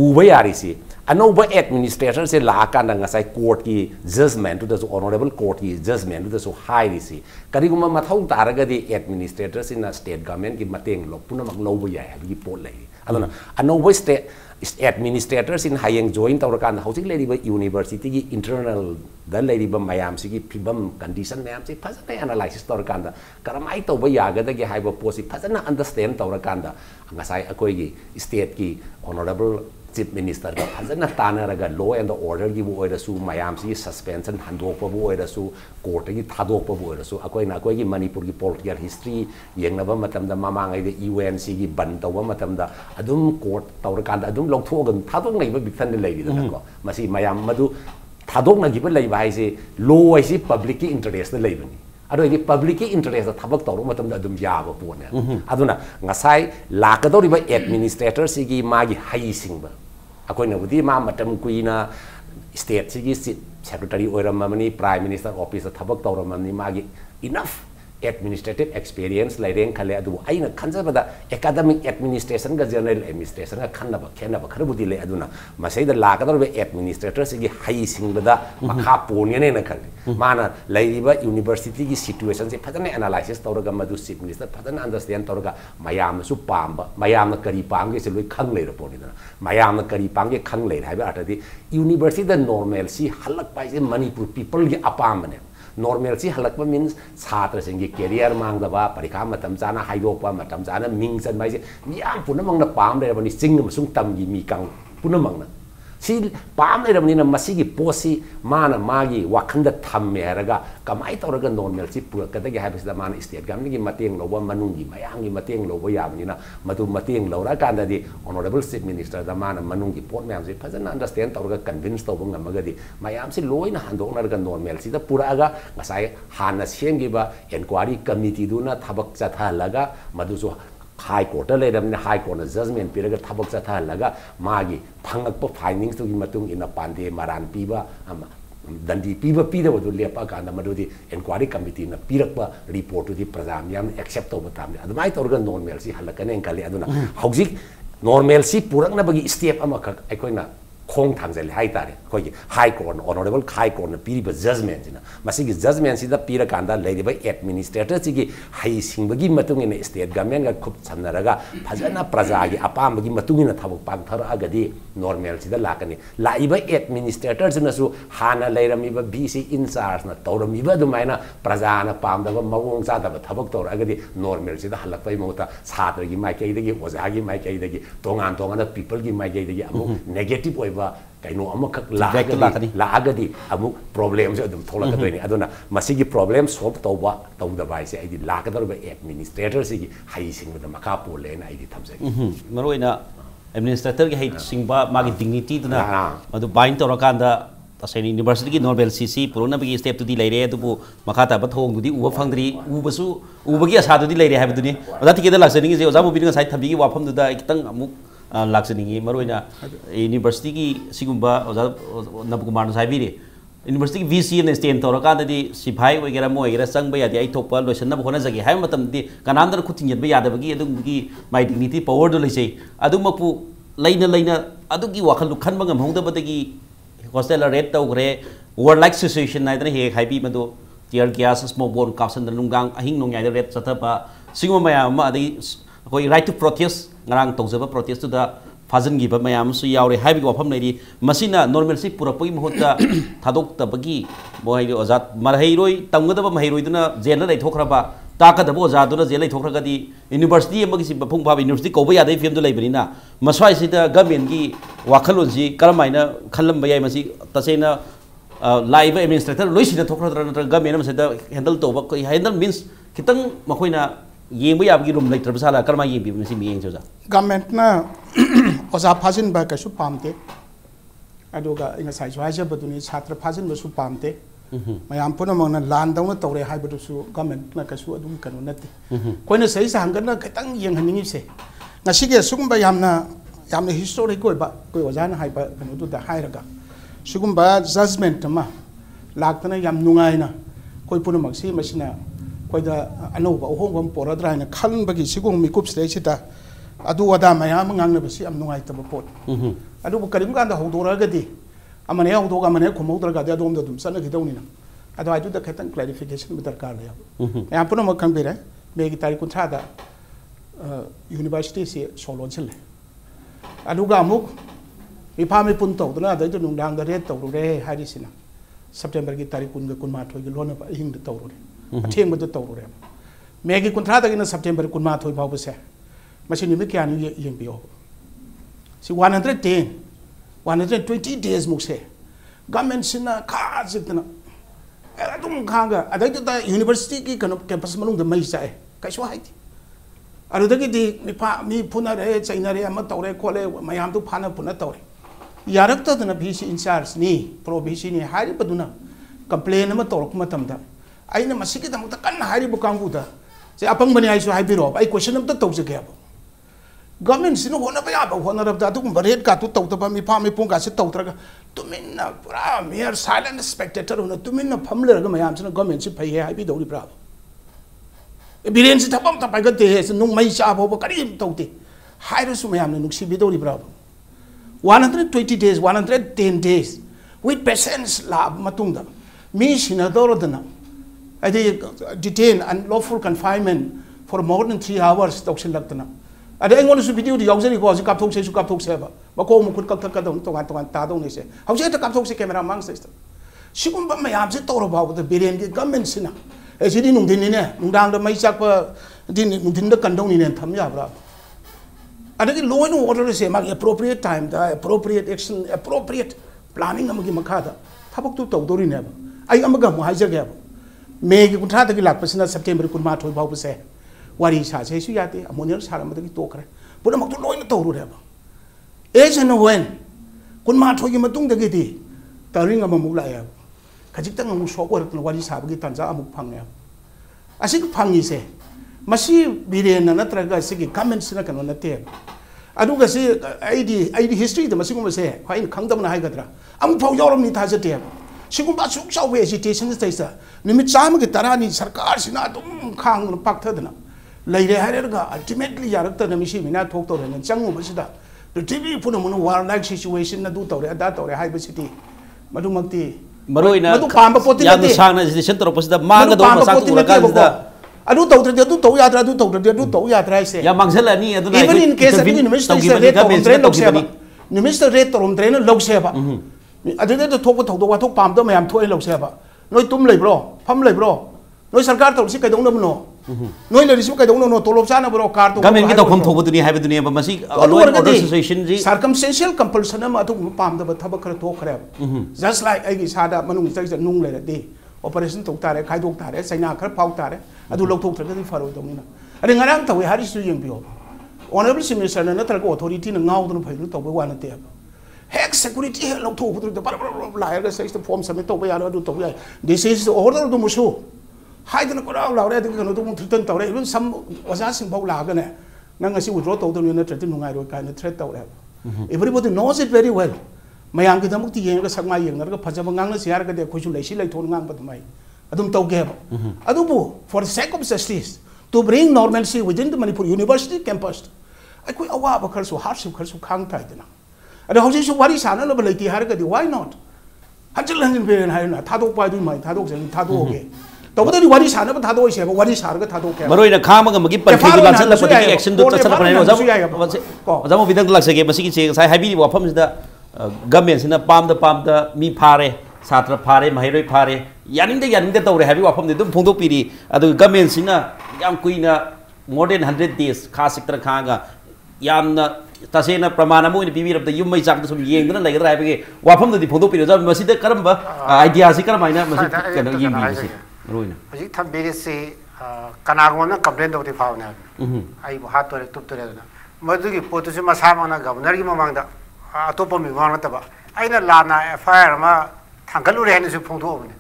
uba yari si anova administrator se la kan ngasai court ki judgment to the honorable court ki judgment to the so high risi kariguma mathau taraga di administrator in a state government ki mateng lo puna mak lo bo ya bi pol lai aduna anova state administrators in hayeng join tawrakan housing lady ba university ki internal da lady ba mayam si ki phibam condition mayam si phasana analysis tawrakan da karamai to ba ya ga da ki haiba posi phasana understand tawrakan da ngasai akoi gi state ki honorable chief minister ga phajana tanaraga law and order gi bu oirasu mayam si suspension handokpa bu oirasu court gi thadokpa bu oirasu akoi gi manipur gi political history yengnaba matam da mamangai de UNC gi ban tawba matam da adum court tawrakan da adum lokthoga thadok ngai ba bikhan de lebi da ko masi mayam madu thadok na gi ba leiba hai se law ai si public ki interest da leibani ado di public ki interest da thabak tawru matam da adum yaba pone aduna ngasai lakadori ba administrator si gi magi hai singba akoi na budi ma matam kuina state sigi secretary oiramani prime minister office thabak tawramani magi enough administrative experience laireng khale adu aina khanjabada academic administration ga general administration ga khanaba khenaba kharabudi le aduna masai da lakador be administrator sigi high singbada makha pone ne na khale mana lairiba university gi situation se phadana analysis tawraga madu chief minister phadana understand tawraga mayam su pamba mayam na kari pamge se loi khang leira poni da mayam na kari pamge khang leira haiba atadi university da normal si halak pai se manipur people gi apamane normal si halak means chhatra singi career mangdaba parikha matam chana haidokpa matam chana ming chan bai se miyam punamang na pam le bani sing sung tam gi mi kang punamang na si pam le bani na masigi posi mana magi wakhanda thamme haraga kamai tawraga normal si pura kada gi habis da mana state gam gi mateng loba manungi mayang gi mateng loba yamni na madu mateng lora kanda di honorable chief minister da mana manungi pot mayam si phajana understand tawraga convince tawba ngamaga di mayam si loina handok na ga normal si da pura aga ngasai hana sengi ba inquiry committee du na thabak chatha laga madu so high court le dam ne high court na judgment piraga thabak chatha laga magi phangakpa findings to gi matung ina pande maran piba ama dandi piba pida wadu lepa kanda madudi inquiry committee na pirakpa report to di prajam yam accept to batam adumai torga normal si halakane kali aduna hauzik normal si purakna bagi step ama ka aikoina khong thangjal hai tare koi high court honorable high court na piriba judgment na masigi judgment si da pira kanda leiba administrator sigi hai singbagi matungina state government ga khup chamnaraga phajana praja gi apam gi matungina thabuk pang thara agadi normal si da lakani laiba administrator juna su hana leirami ba BC in charge na tawrami ba dumaina praja na pam da mawong cha da thabuk tawra agadi normal si da halakpai mota chhatra gi mai kai dagi oja gi mai kai dagi tongan tongan people gi mai kai dagi amu negative kaino amakak laagadi amu problem se adum thola ka doini aduna masigi problem solve tawba tawda bai se aidi lagadar ba administrator sigi hai sing da maka pole na aidi thamse maroina administrator gi hai sing ba magi dignity duna adu bind torakanda taseni university gi normal cc purona bagi step to di leire adubu maka ta ba thong dudi uba phangdri ubasu ubagi asa dudi leire habduni oda tikeda laksani gi je oja bu bidinga sai thabi gi wafam duda kitang amuk laksani maroina university ki sigumba oja nabkumar saibiri university ki VC ne stand toraka di sipai wagera mo wagera sangba yadi ai thokpa loisan na hona jagi hai matam di kanandar khutin yadba yadabagi adum gi my dignity power do leisei adum mapu leina adu gi wakhal lu khanba ngam hongda badagi hostel rate tawgre war like situation na he haibi madu tear gas smoke bomb caption nungang ahing nong yai rate chathapa singoma maya ma adi koi right to protest ngarang tawjaba protest to da फाजनगी मैम यावरे है वफम लेरी मसीना normal से पुरपगी मुहूर्त थादोक्तबगी मोहै ओजा मरहैरोय तमगदब महैरोयदुना jail लैथोखरबा ताकदब ओजादुना jail लैथोखरगदी university अमगी मफुंग फाब university कौब यादे film लेबनिना मस्वाइसिदा government की वाखलोंसी करमाइना खलम याय मसी तसेना लाइव एडमिनिस्ट्रेटर लोइसिना थोखरद्रा नत्र गवर्नमेंट मसेदा हैंडल तोब हैंडल मीन्स खितंग मखोइना येंब याबगी रूम लेत्रब साला करमा येंबि मसी मियेंग जोजा गवर्नमेंट ना ओजा फाजिन बा कसु पामते अदुगा इंगा साइज वाइज बदुनी छात्र फाजिन बसु पामते मयाम पुनमना लान दौना तौरे हाइबदुसु गवर्नमेंट ना कसु अदुम कनो नते कोइना सही सांगना खितंग येंहनिंगि से ngasiगे सुगुंबा यामना हिस्टोरिक कोइबा कोइ ओजाना हाइबा कनो दुदा हाइरगा सुगुंबा जजमेंट मा लाक्तना याम नुंगाइना कोइ पुनमक्सी मसिना कोइदा अनौबा होंगम पोराद्रा हाइना खलनबगी सिगुं मिकुप स्लेसिता अदु वदा मयाम ngangnabasi am nungaitaba pot adu karim ganda hodoragadi amane hodoga amane khomodragadi adom da dum sana gidawnina adu adu da khatang clarification darkar le ya puno makang bere megi tari kuntra da university se solon chile adu ga amuk ipami pun to duna da du nungdang da re to re harisina september gi tari kun ga kun ma thoi gi lona ba hing da to re atheng ba da to re megi kuntra da gi na september kun ma thoi ba ba se machine ni kya ni yeng bio si 120 days mukse government sina kha jitna adum khanga adai ta university ki kano campus manung da mai sai kai so hai aru da ki di mi phuna re chaina re ama tawre khole mayam tu phana phuna tawre yarak ta na bc in charge ni pro bc ni hari paduna complain ama torok matam da aina masiki da muta kan hari bukangu da se apang bani ai so hai biro ai question am ta tawse ge government sino hona ba ya ba hona rabda tu baret ka tu tawta ba mi pha mi pung ka se tawtra tuminna pura mere silent spectator hona tuminna phamle ga mayam sino government si phai hai bi dori pra biren si thapam ta pai ga te se nung mai cha bo kari tawte hai ru su mayam nu si bi dori pra 120 days 110 days with patience la matung da mi sina doro dana ade detain and lawful confinement for more than 3 hours tawsin laktana ada engon su video di yaujani ko kap thok se ba ko mu khut kak dong tongan ta dong ne se hause ta kap thok se camera mang se sigum ba mayam se toro ba da biren gi government sina e sidi nung din ne nung dang da mai chak pa din nung din da kan dong ni ne tham ya bra ada gi law and order se ma appropriate time da appropriate action appropriate planning amagi makha da thabak tu tau dori ne ba ai amaga mu haija ga me gi kuntha da gi lak pasina september kun ma thoi ba se wari sa se su yate amonial saram da ki to kare pura mak to loin to ru re ba age and when kun ma thoi gi matung da gi di taring am mu la ya khajik tang mu so ko wari sa ba gi tanja amuk phang ya asik phangi se masi biren na tra ga se gi comment sina kan na te adu ga se id history da masi ko se khain khang da na hai ga tra am phau yorom ni tha se te sigum ba suk sau vegetation se sa nimit cham gi tarani sarkar sina dum khang pak tha da laire hairga ultimately yarakta na misi mina thok to ren changu basida the tv puna mun war like situation na du tawre da tawre hai basiti madu makti maroina madu pamba poti ya no sang na decision to posida ma ga do ma sa tu ka da adu tawtre du taw yatra du tawtre du taw yatra se ya mangsela ni adu even in case adu minister se re to train lok se ba minister re to train lok se ba adu de thok thok do wa thok pam do mayam thoi lok se ba noi tum lei bro pham lei bro noi sarkar taw si kai dong nam no noi le risu kai dong no tolop chana bro kar to gamen gi to khom thok buduni hai buduni ba masi law and order situation ji circumstantial compulsion am atu pam da thaba khara to khare just like ai gi sada manung sai nung le de operation tok tare khai dok tare saina khar phau tare adu lok thok thra di faro dong ni na ari ngarang tawi hari su yeng bio honorable minister na tar ko authority na ngau dun phai to ba wa na te hex security lok thok putru de la ga sai form submit to ba ya adu to ya this is order do musu hai dana ko raw law re de ko to threat taw re even some waja sing bau la ga ne nang asi withdraw to na threat nu ngai ro ka na threat taw re everybody knows it very well mayang ki damuk ti yeng ga sakma yeng na ga phajaba ngang na siar ga de ko su lai si lai thon ngang ba mai adum taw ge ba adu bu for the sake of justice to bring normalcy within the Manipur University campus ai koi awa ba khar su hardship khar su khang thai dana adu hauji su wari sana la ba lai ti har ga di why not hanjil hanjil be na thadok pa du mai thadok jeng thadok ge तबदरी वारी सानब थादो इसे वारी सारगा थादो के मरोइना खामगा मगी पंथेगी Lachen लपदगी action दो चसल पने ओजा मो बिदंग लाक्सगे मसिगी चे साइ हाइबी वाफम सिदा गवर्नमेंट सिना पाम मी फारे छात्र फारे महिरोइ फारे यानिंग तौरे हाइबी वाफम दे दुम फोंदो पिरी अदु गवर्नमेंट सिना याम कुइना मोर देन 100 डेज खा सिक्तर खागा यामना तसेना प्रमाण मोइन पीबीरब द युम मै चाक सुम येंगना लेगरा हाइबगे वाफम दि फोंदो पिरो जा मसिद करम आइडिया सि करमाइना मसि कनो येंगी सि रोइना हजी थम्बेरे से कनागोना कंप्लेन दौति फावना आई हाथ तोरे तुप तोरे ना मधुगी पोतुसे मसामना गवर्नर की ममांगदा अतोप मी मांगतबा आइना लाना एफआईआर मा थांगलुरे हेनसु फोंदोबने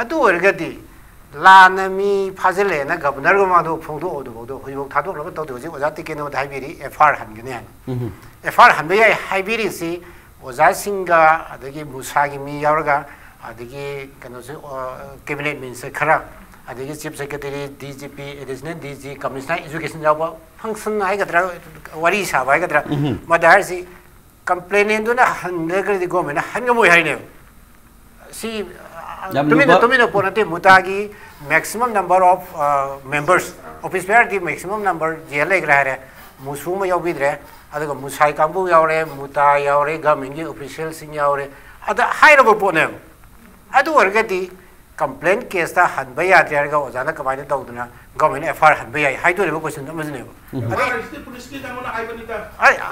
अदु ओरगदी लाना मी फाजले ना गवर्नर को मादो फोंदोबदो होइबो थादोलब तौदो हजी ओजा तिकेनो हाइबेरी एफआईआर हनगने एफआईआर हनबे याय हाइबेरी से ओजा सिंगा अदगी मुसागी मी यावरगा अदगी कनोसे कैबिनेट मिनिस्टर खरा अदगी chief secretary DGP additional DG commissioner education जाबा फंक्शन हाइगद्रा वारी साबा हाइगद्रा मदारसी कंप्लेनेंट दुना हनगदी गवर्नमेंट हनगमोय हाइने सी तुमिनो पोनते मुतागी maximum number of members office bearer दी मैक्सिमम नंबर जेल लेग्रा है मुसु में यावबिद्रे अदगा मुसाई कांबु यावरे मुता यावरे गवर्नमेंट की ऑफिशियल सिंग यावरे अदा हाइरबो पोने अदु वर्गदी कंप्लेन केस ता हनबा याद्रे रगा ओजाना कमाइना तौदना गवर्नमेंट एफआईआर हनबा याय हाइदोरेबो क्वेश्चन अमजनेबो अरे पुलिस की कामना हाइबनिता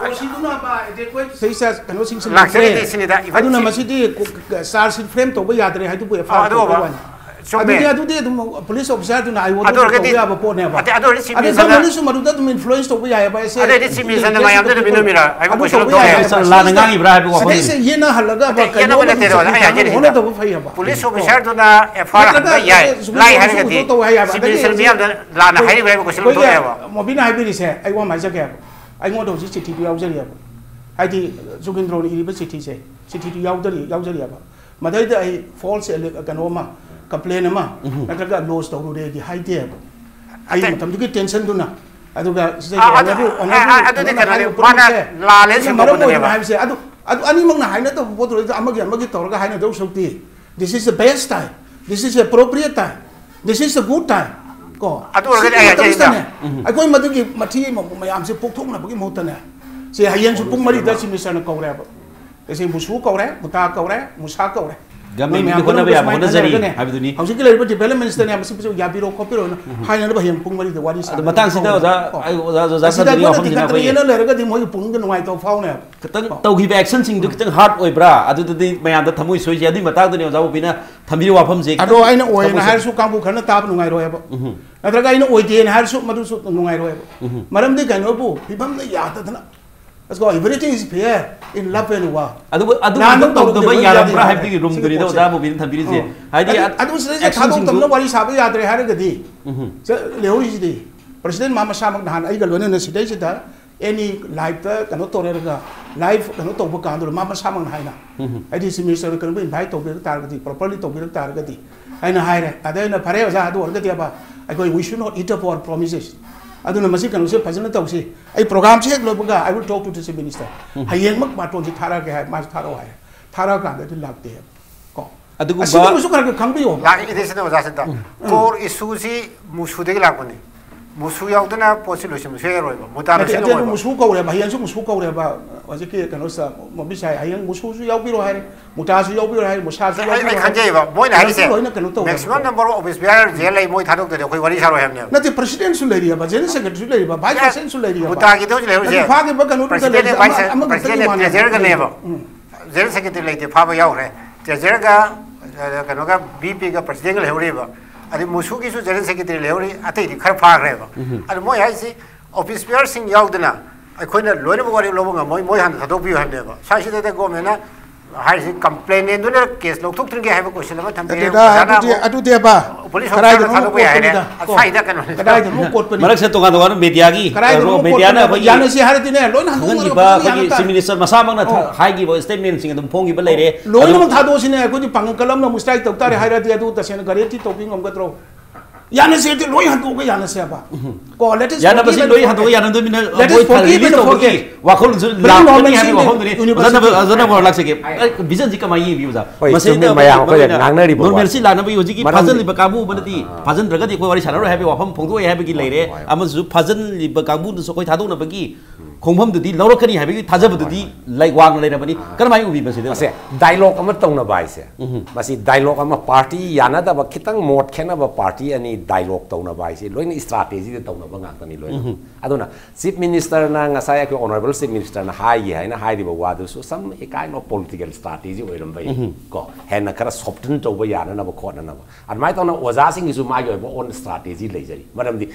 ओसिदुना बा जे कोइ सैसा कनो सिंग सिंग लाक्सरे सिनिदा अदुना मसिदी चार्ज शीट फ्रेम तौबा याद्रे हाइदुबो एफआईआर पुलिस ऑफिसर दुना आई वोट तो या पोने बा अरे समनि सु मरुदा तुम इन्फ्लुएंस तो या बा से अरे सिमिसन ना याम दे बिनो मिरा आई को क्वेश्चन तो ला नंगांगी ब्रा हाइबो वाफम से ये ना हलगा बा कनो बोले तेरो होने तो फई बा पुलिस ऑफिसर दुना एफआईआर हनबा याय लाई हरगदी सिमिसन मियाम लाना हाइरि ब्रा क्वेश्चन तो या बा मोबिना हाइबिरि से आई वा माइजा के आई गो दो चिठी तो यावजरी बा हाइदि जुगिन्द्रो नि इरिबा चिठी से चिठी तो यावजरी बा मदै द आई फॉल्स कनो मा कंप्लेन अमा नत्रगा लॉस तौरुरे दी हाइदे आई मतम टेंशन दुना अदुगा से अदुदि कनाले माना लाले से मरम हाइसे अदु अनिमंगना हाइना तो बोतुरे अमगी तौरगा हाइना दौ सकती this is the best time this is appropriate time this is a good time को अदु ओरगा आई जाइदा अकोइ मदुगी मथि मयाम से पोकथोकना बगी मोतने से हायेन सु पुंग मरि the सिमिसन Kaure essay मुसु Kaure मुता Kaure musa Kaure government को नबे याबो नजरी हाबिदुनी हौसिक लेबो डेवलपमेंट्स तने हम सिपसु याबिरो खोपिरो हाइना ब हेम पुंग मरि द वारी सा मतang sida oza सदरी वाफम दिना को येना लेरगा दि मोय पुंग नुवाय तो फाउने खतंग तौगी एक्शन सिंग दु खतंग हार्ड ओइब्रा अदुदि मयाम द थमुइ सोइ यादि मतang दने ओजा बिना थम्बिरो वाफम जे अदो आइना ओयना हारसु कांबु खना ताब नुवाय रोयबो नत्रगा आइना ओइदे न हारसु मदुसु नुवाय रोयबो मरमदि कनोबु फिबम न यातदना Let's go. Everything is fair in love and war. adu to ba yaram pra happy room duri da da bo bin thambiri je haidi adu se thado tamna wari sabe yadre har ga di se leori di president mama samak han ai ga lone na sidai sida any live ta kano tore ga live kano to ba kan do mama samak hai na ai di minister kan ba invite to be tar ga di properly to be tar ga di ai na hai re adai na phare ja adu or ga di ba ai go we should not eat up our promises aduna masi kan se phajana tawsi ai program che lobaga I will talk to the chief minister hayeng mak baton ji thara ke hai mas tharo hai thara ka da lagte hai ko adugu ba musu kar khangbi yo la idese na wajasa ta core issue si musu de lagone musu yaudana possibility se roi ba mutara se no musu ko re ba hayeng su musu ko re ba waje ke kan sa mo bi sai hayeng musu su yaw bi ro hai muta su yaw bi ro hai musa su yaw bi ai khanje ba moi na se maximum number of office bear je lai moi thadok de koi wari saro hem ne na te president su le ri ba general secretary su le ri ba vice president su le ri ba muta ki to le je fa ke ba kan president vice president treasurer ga ne ba general secretary le te fa ba yaw re treasurer ga kan ga bp ga president ga le re ba अरे मुसु की सु general secretary लेवरी अतै दि खर फाग रेबा अरे मोय हाइसि office pair सिंग याउदना अखोइना लोइना बगरि लोबंगा मोय हान थदोपियो हनेबा साइसि दे गवर्नमेंट हाइसि कंप्लेन दुना केस लोकथुक त्रिगे हाइबा क्वेश्चन अमा थम्बे अदु दे बा पुलिस ऑफिसर थदोप याइने साइदा कनो कदाइ दमु कोट पनि मरक से तोगा तोगा मीडिया की रो मीडिया ना भई याने से हारे दिने लोन हंगु की बा की चीफ मिनिस्टर मसा मंगना हाई की स्टेटमेंट सिंग दम फोंगी बा लेरे लोन म थादो सिने को दि पंग कलम न मुस्ट्राइक तोक्तारे हाइरा दि अदु तसेन गरेति टॉपिंग हम गत्रो याने से तो लोई हंतो के याने से बा को लेट इज याना बसी लोई हंतो याना दो मिना बोई रिलीज तो की वाखोल लाखोनी है वाखोल दनी जना बर लाख से के विजन जी कमाई भी जा मसे मयाम को नांगनरी बो नॉर्मल सी लाना भी होजी की फाजन लिबा काबू बनती फाजन द्रगदी कोई वारी सानो है वाफम फोंदो है बगी लेरे अमजु फाजन लिबा काबू सो कोई थादो न बगी खोंफम दुदी लौरकनी है बगी थाजब दुदी लाइक वांग लेना बनी करमाई उबी बसे असे डायलॉग अम तौना बाइसे मसी डायलॉग अम पार्टी याना दा खितंग मोट खेना बा पार्टी अनि डायलॉग तौना बाइसे लोइन स्ट्रेटजी दे तौना बंगातनी लोइन अदुना चीफ मिनिस्टर ना ngसाय के ऑनरेबल चीफ मिनिस्टर ना हाई है ना हाई दिबा वादु so some a kind of political strategy ओइरम बाई को हेना खरा सॉफ्टन तौबा याना ना खोना ना अदमाय तौना ओजा सिंग इजु मागी ओइबो ओन स्ट्रेटजी लेजरी मरमदी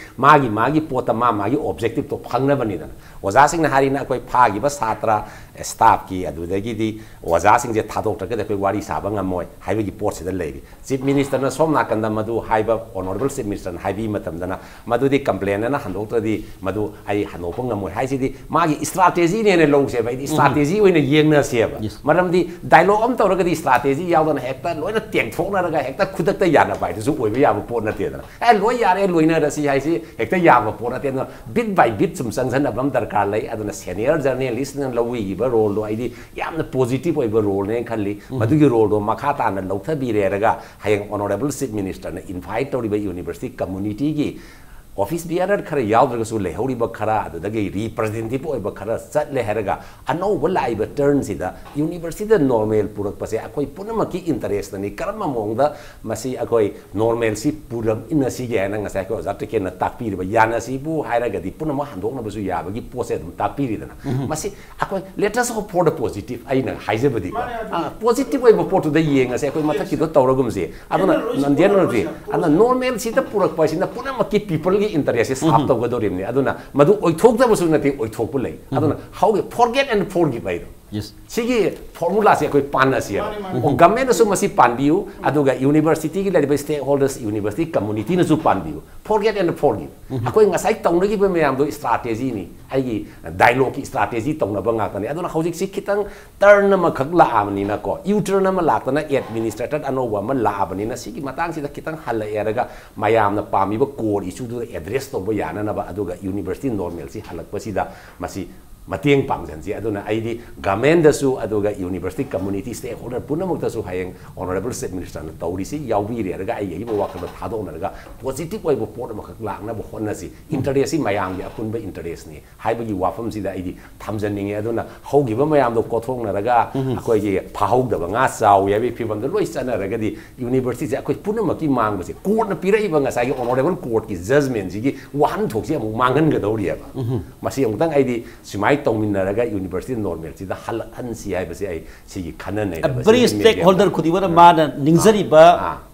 मागी पोता मागी ऑब्जेक्टिव तो फंगना बनी दना ओजा सिंग ना हारिना कोई फागी बस छात्र स्टाफ की अदुदगी ओजा सिंग जे थादोक्टके कोई वारी साबा ngमोय हाइबगी पोट से लेरी चीफ मिनिस्टर ना सोम नाकंदा मधु हाइबा honourable chief minister Hibi मतमदना मधुदी complain ना हंदोक्तदी मधु आई हनोप ngमोय हाइसिदी मागी स्ट्रेटजी ने लौसे बाई स्ट्रेटजी ओइना येंगना सेबा मरमदी डायलॉग अम तौरगदी स्ट्रेटजी यावदना हेक्ता लोइना तेंगथोकनारगा हेक्ता खुदक्ता याना बाइदसु ओइबा याबा पोट नतेदना ए लोइ यारे लोइना रसी हाइसि हेक्ता याबा पोट नतेदना बिट बाय बिट सुम संगसन अबम दरकार लै अदना सीनियर जर्नलिस्ट न लौई रोल आईदी यामना पॉजिटिव ओइबा रोल ने खल्ली मधुगी रोल दो मखा ताना लौथबीरेरगा हायंग ऑनरेबल चीफ मिनिस्टर ने इनवाइट तौरिबा यूनिवर्सिटी कम्युनिटी की ऑफिस बियारर खरा यावद्रगसु लेहौरिबा खरा अदुदगी रिप्रेजेंटेटिव ओइबा खरा चटले हेरगा अनौबा लाइबा टर्न सिदा यूनिवर्सिटी नॉर्मल पुरक पसे अखोई पुनमकी इंटरेस्ट नि करम मोंगदा मसी अखोई नॉर्मल सी पुरम इनसी गे ना ngasa ko जाते के न ताकपीरिबा याना सिबु हायरगदी पुनम हांदोकनबसु याबगी पोसे दम ताकपीरिदना मसी अखोई let us hope for the positive आइना हाइजेबदी पॉजिटिव ओइबा पोटु द येंगसे अखोई मथकी दो तौरगुमसे अदुना नंदियन रति अदुना नॉर्मल सी द पुरक पसिना पुनमकी पीपल इंटरेस्ट साफ तौगदोरिमने अदुना मधु ओइथोक्तबसु नते ओइथोकपु लै अदुना हाउ फॉरगेट एंड फॉरगिव आइदो yes सिगी फॉर्मूला से कोई पाना से ओ गवर्नमेंट सु मसी पानबियु अदुगा यूनिवर्सिटी की लेबे स्टेक होल्डर्स यूनिवर्सिटी कम्युनिटी न सु पानबियु फॉरगेट एंड फॉरगिव अकोई ngसाई तौनगी बे मयाम दो स्ट्रेटजी नि आइगी डायलॉग की स्ट्रेटजी तौनबा ngaकने अदुना हौजिक सि खितंग टर्न म खक लाआबनी न को यूटर्न म लातना एडमिनिस्ट्रेटर अनोवा म लाआबनी न सिगी मतंग सिदा खितंग हल एरगा मयाम न पामीबो कोर इशू दो एड्रेस तो याना न अदुगा यूनिवर्सिटी नॉर्मल सि हलकपसिदा मसी मतेंग पांगजनसी अदुना आइदी गवर्नमेंट दसु अदुगा यूनिवर्सिटी कम्युनिटी स्टेक होल्डर पुनमुक्तसु हायंग ऑनरेबल चीफ मिनिस्टर न तौरिसी याउबीरेरगा आइगी वाखल थादोनरगा पॉजिटिव ओइबो पोट मखक लांगना बो होनसी इंटरेस्ट मयाम या पुनबे इंटरेस्ट नि हाइबगी वाफम सिदा आइदी थामजनिंगे अदुना हौगिबा मयाम दो कोथोंगनरगा अखोइगी फाहौदबा nga चाव याबी फिबम दो लोइ चनरगदी यूनिवर्सिटी से अखोइ पुनमकी मांगबसे कोर्ट न पिरइबा ngसाई ऑनरेबल कोर्ट की जजमेंट जिगी वाहन थोक्सी अमु मांगनगदौरियाबा मसी अमुतंग आइदी सिमाई तौमिनरगा यूनिवर्सिटी नॉर्मल सिदा हल हनसी हाइबसे आई सिगी खनने बरी स्टेक होल्डर खुदिबा माना निंगजरिबा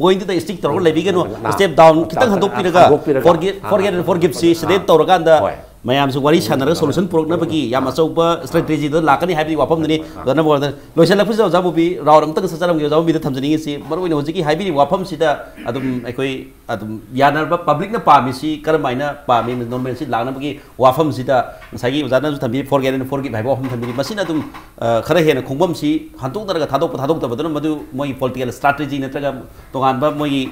पॉइंट द स्टिक तौर लेबिगनो स्टेप डाउन खितंग हंदोपिरगा फॉरगेट एंड फॉरगिव सी सदे तौरगांदा मैम वारी सानर सोल्यूशन पुरक्नबगी याम अचौब स्ट्रेटेजी द लाकनी हाइबी वाफम नि दना बोर्ड लोइसलक फुजा जाबुबी राउर अमतक सचरम गे जाबुबी द थमजनिंग सी मरवइन होजिकी हाइबी वाफम सिदा अदुम एकोइ अदुम यानरबा पब्लिक न पामिसी करमाइना पामी नॉर्मल सी लानबगी वाफम सिदा सागी उजाना थमबी फॉरगेट एंड फॉरगिव हाइबो वाफम थमबी मसिन अदुम खरा हेन खोंगबम सी हंतोक दरगा थादोक तबदन मदु मोई पॉलिटिकल स्ट्रेटेजी नत्रगा तोगानबा मोई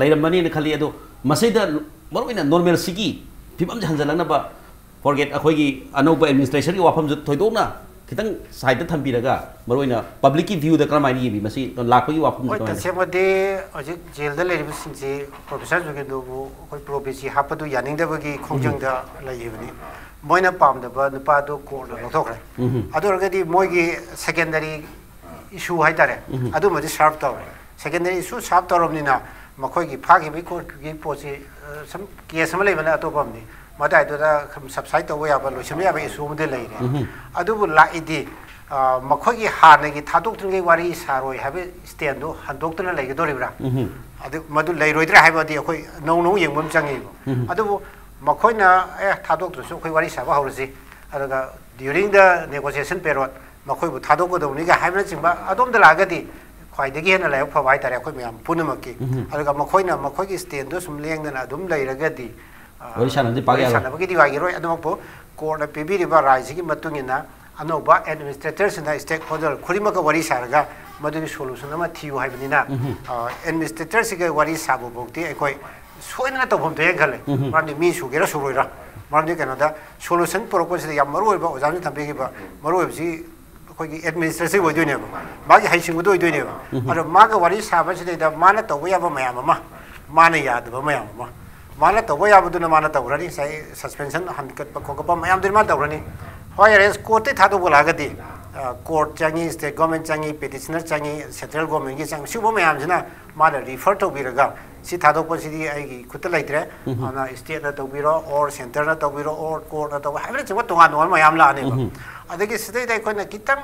लैरमनी न खली अदो मसिदा मरवइन नॉर्मल सिगी फिबम हंजलनबा फॉरगेट अखोगी अनौब एडमिनिस्ट्रेशन की वाफम थोइदोना खितंग साइड थम्बीरगा मरोइना पब्लिक की व्यू द करमाइनी बी मसी लाखोगी वाफम तो तसेमदे हजिक जेल द लेरिब सिंसे प्रोफेसर जुगेदोबु कोई प्रोफेसी हापदु यानिंगदबगी खोंजंगदा लैहिबनी मोइना पामदबा नुपादो कोर्ट लथोखरे अदुरगदी मोइगी सेकेंडरी इशू हाइतारे अदुमदि सर्व तौरे सेकेंडरी इशू सर्व तौरबनिना मखोगी फागिबी कोर्ट की पोसी सम केस म लेबना अतोपमनी मदाइदुदा सबसाइड तौबा याबा लोइसम याबा इशू मदे लैरे अदुबु लाइदी मखोगी हानगी थादोक्तनगे वारी सारोय हाबे स्टेंडो हंदोक्तना लैगदोरिब्रा अदु मदु लैरोइद्रा हाबदी अखोय नौ येंबम चंगेबो अदुबु मखोयना थादोक्तसु अखोय वारी साबा हौरसि अदुगा ड्यूरिंग द नेगोशिएशन पेरियड मखोयबु थादोक्कदोनिगा हाबना चिंबा अदोमदा लागदी ख्वाइदगी हेना लायक फबा हाइतारे अखोय मयाम पुनमकी अदुगा मखोयना मखोयगी स्टेंडो सुम लेंगदना अदुम लैरगदी वरिशानदि पागे वरिशानबगी वागिरोय अदुमपो कोर्ट पिबिरिबा राइजिगी मतुंगिना अनोबा एडमिनिस्ट्रेटर्स ना स्टेक होल्डर खुरिमका वरी सारगा मदुगी सोल्यूशन अमा थियु हाइबनिना एडमिनिस्ट्रेटर्स के वरी साबु बोक्ति अखोय सोइना तौफम थे खले मारनी मी सुगेरा सुरोइरा मारनी कनादा सोल्यूशन प्रोपोज या मरुइबा ओजानि थम्बेगिबा मरुइबसि अखोगी एडमिनिस्ट्रेटिव ओइदोइनेबा मागी हाइसिंगदो ओइदोइनेबा अरो मागा वारी साबसिदैदा माना तौबा याबा मयाम अमा माना यादबा मयाम अमा माना तौबा याबदुना माना तौरानी साइ सस्पेंशन हनकत खोगपा मयाम दिन मा तौरानी होयरेस कोर्ट थादो बोलागदि कोर्ट चंगी स्टेट गवर्नमेंट चंगी पेटिशनर चंगी सेंट्रल गवर्नमेंट की चंगी सुबो मयाम जना माना रिफर तौबिरगा सी थादोपसिदी आइगी खुत लाइत्रे अना स्टेट ना तौबिरो और सेंटर ना तौबिरो और कोर्ट ना तौबा हाइबरे चंग तोंगा नोन मयाम लाने अदगी सिदै दai कोना कितंग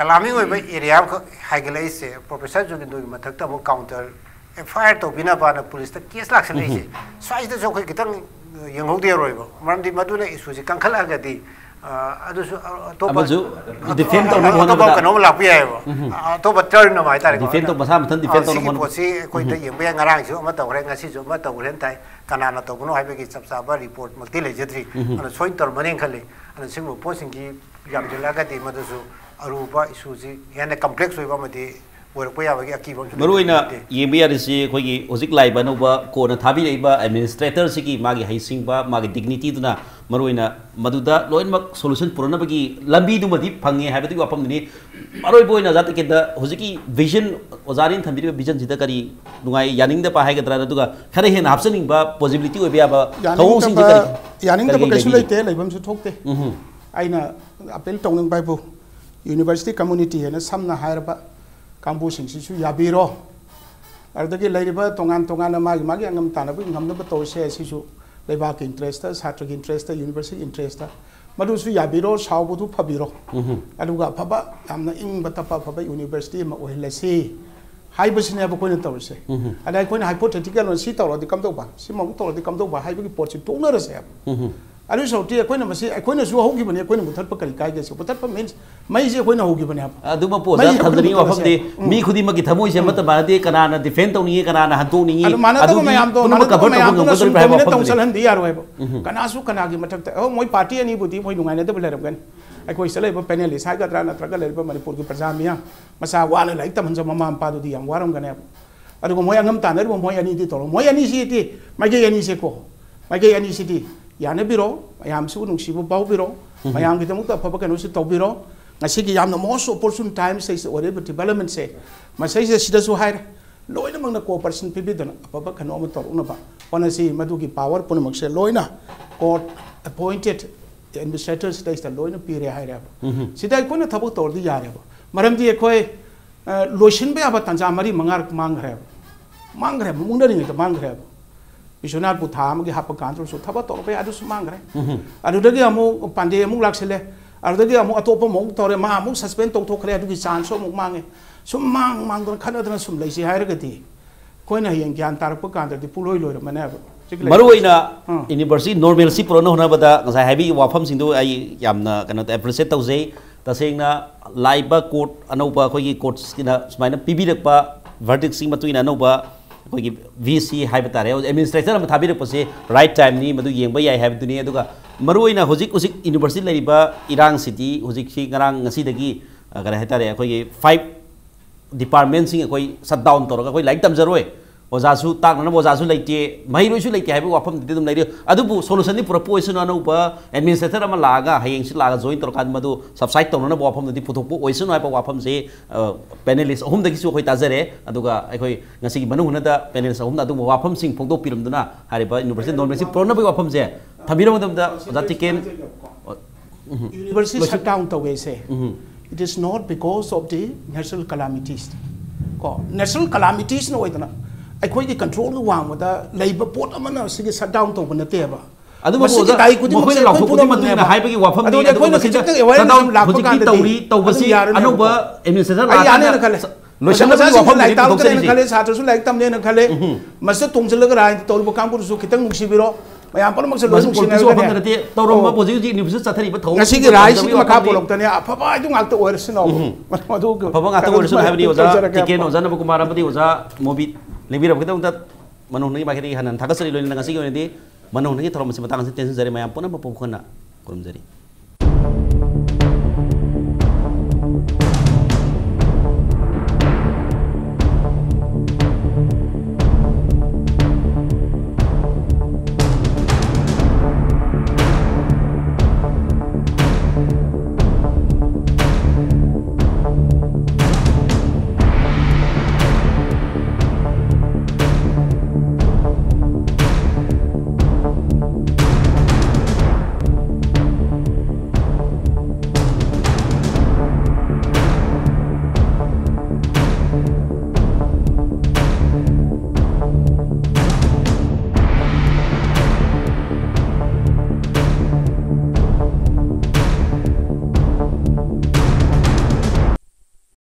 अलार्मिंग ओइबा एरिया हाइगलाइसे प्रोफेसर जुगिन्दो मथक तमो काउंटर एफआईआर तौबिना बाना पुलिस ता केस लाक्सन लेसे स्वाइदा जो खै कितंग यंगौदे रोइबो मरमदि मदुना इशुजि कंखलागदि तो डिफेंड तो कनो लापी है तो बटर न माय तारे डिफेंड तो मसा मथन डिफेंड तो मन पोसी कोइ त यंबे ngaraang su ama tawre ngasi su ama tawren tai kanana tawbuno haibe gi chapsaba report multi lejatri ana soin tor manen khale ana singbo posing gi yam jelaga di madusu aruba issue ji yana complex oiba madi मरुइना येबियारिसी खोगी होजिक Laiba nova कोना थाबी लेबा administrator सिगी मागी हाइसिंगबा मागी dignity दुना मरुइना मदुदा लोइनमक solution पुरनबगी लंबी दुमदी fungi हाबति वाफमनि मरुइ बोइना जात केदा होजिकी vision ओजारिन थंबिबा vision सिदा करी नुगाई यानिंगदा पा हाइगद्रा दुगा खरे हेन हापसनिंगबा पॉसिबिलिटी ओबियाबा थौं सिंग करी यानिंगदा कैसु लेते लेबम सु थोकते आइना अपील तौनिंग बाइबो यूनिवर्सिटी कम्युनिटी हेना समना हायरबा कांबू सिंसिसु याबिरो अरदगी लेरिबा तोंगान तोंगान मागी मागी अंगम तानबु इंगमनबा तोसे सिसु लेबा के इंटरेस्ट छात्र के इंटरेस्ट यूनिवर्सिटी इंटरेस्ट मदुसु याबिरो सावबुदु फबिरो अदुगा फबा यामना इंगबा तपा फबा यूनिवर्सिटी मा ओहिलसी हाइबसिने बा कोइन तोरसे अदाय कोइन हाइपोथेटिकल सी तोरदि कमदोबा सिमौ तोरदि कमदोबा हाइबगी पोर्टसि तोनरसे अरु सौटी अखोइना मसी अखोइना सु होगिबने अखोइना मुथरप करि काइगेसे मुथरप मीन्स मई जे अखोइना होगिबने अदुमा पोजा थमदनी वाफमदे मी खुदी मगी थमोइ से मत बादे कनाना डिफेंड तौनी कनाना हंतोनी अदु मयाम तो मन कवर तो गंगो तो बाबा तौसल हंदी यारो हेबो कनासु कनागी मथक ओ मोय पार्टी अनि बुदी मोय नुगाइना दब लेरबगन अखोइ सलेब पैनलिस्ट हाइगद्रा नत्रगा लेरब मणिपुर की प्रजा मिया मसा वाना लाइक तमन ममा पादुदी याम वारम गने अदु मोय अंगम तानर मोय अनि दि तोरो मोय अनि सी ति मागे अनि से को मागे अनि सी ति याने बिरो याम सु नुसिबो बाउ बिरो मयाम की तमुक अफब कनो सु तौबिरो ngasi yamna most opportune time say whatever development say masai se sida su hair loina mangna cooperation pibidana apaba kano ma tor unaba ona si madu ki power pun makse loina court appointed administrators days the loina pire hair sida ko na thabuk tor di yare maram di ekoi loishin be aba tanja mari mangar mangre mungna ri ta mangre Bishonat Butham gi hapa kantor so thaba tor be adu su mangre adu dagi amu pande amu laksele अरदगी अमु अतोप मौ तोरे मा अमु suspend तौथोखरे अदुगी chance अमु मांगे सुम मांग दन खनदन सुम लैसि हायरगति कोइना हयं ज्ञान तारप कांददि पुलोय लोय मने मरुइना university normalcy प्रोनो होनाबदा गसाय हाबी वाफम सिंदु आई यामना कनो एप्रिशिएट तौजे तसेंगना लाइबा कोर्ट अनौबा खोगी कोर्ट्स किना स्माइना पिबिरकपा वर्डिक्ट सिंग मतुइना अनौबा खोगी VC हाइबा तारे एडमिनिस्ट्रेटर अम थाबिरकपसे राइट टाइम नि मदु येंबा याय हाबिदुनि अदुगा मरुइना हुजिक यूनिवर्सिटी लेरिबा इरांग सिटी हुजिक सी गरांग ngasiदगी गरा हेतारे अखोगी 5 डिपार्टमेंट सिंग अखोई शट डाउन तोरगा अखोई लाइक तमजरोय ओजासु ताकना ओजासु लेते महिरोसु लेते हाइबो वाफम दिदि दुम लेरि अदुबु सोल्यूशन नि प्रोपोजन अनौबा एडमिनिस्ट्रेटर अमा लागा हयेंग सि लागा जॉइन तोरकान मदु सबसाइड तोरना वाफम दि पुथोकपो ओइसन हाइबो वाफम से पैनलिस्ट अहुम दगी सु अखोई ताजरे अदुगा अखोई ngasi मनु हुनदा पैनलिस्ट अहुम अदु वाफम सिंग फोंदो पिरमदुना हारिबा यूनिवर्सिटी नॉर्मलसी प्रोना वाफम से University shut down to say it is not because of the natural calamities. Natural calamities no idana. I quite the control the one with the labor port amana shut down to when the table. Adu mo ga kai kudi mo la kudi mo na hai bagi wafam ni adu mo shut down hujiki tawri tawbasi anu ba administrator la kale loishan ba wafam lai taw kale kale satru su lai tam ne na kale masa tungsil ga rai tawri ba kampur su kitang nuksibiro Mayam pun maksud loishan sini so apa nanti tawro ma posisi universitas sathari ba thau ngasi ga rai si ma ka polok tane apa itu ngal to orsin no madu apa ngal to orsin hai bani oza tiken oza na ba kumara badi oza mobi lebih kita untuk manuh ni bakiri hanan thakas seri loin ngasi ga ni manuh ni thoro masi matang tension jari mayam pun apa pokona kurum jari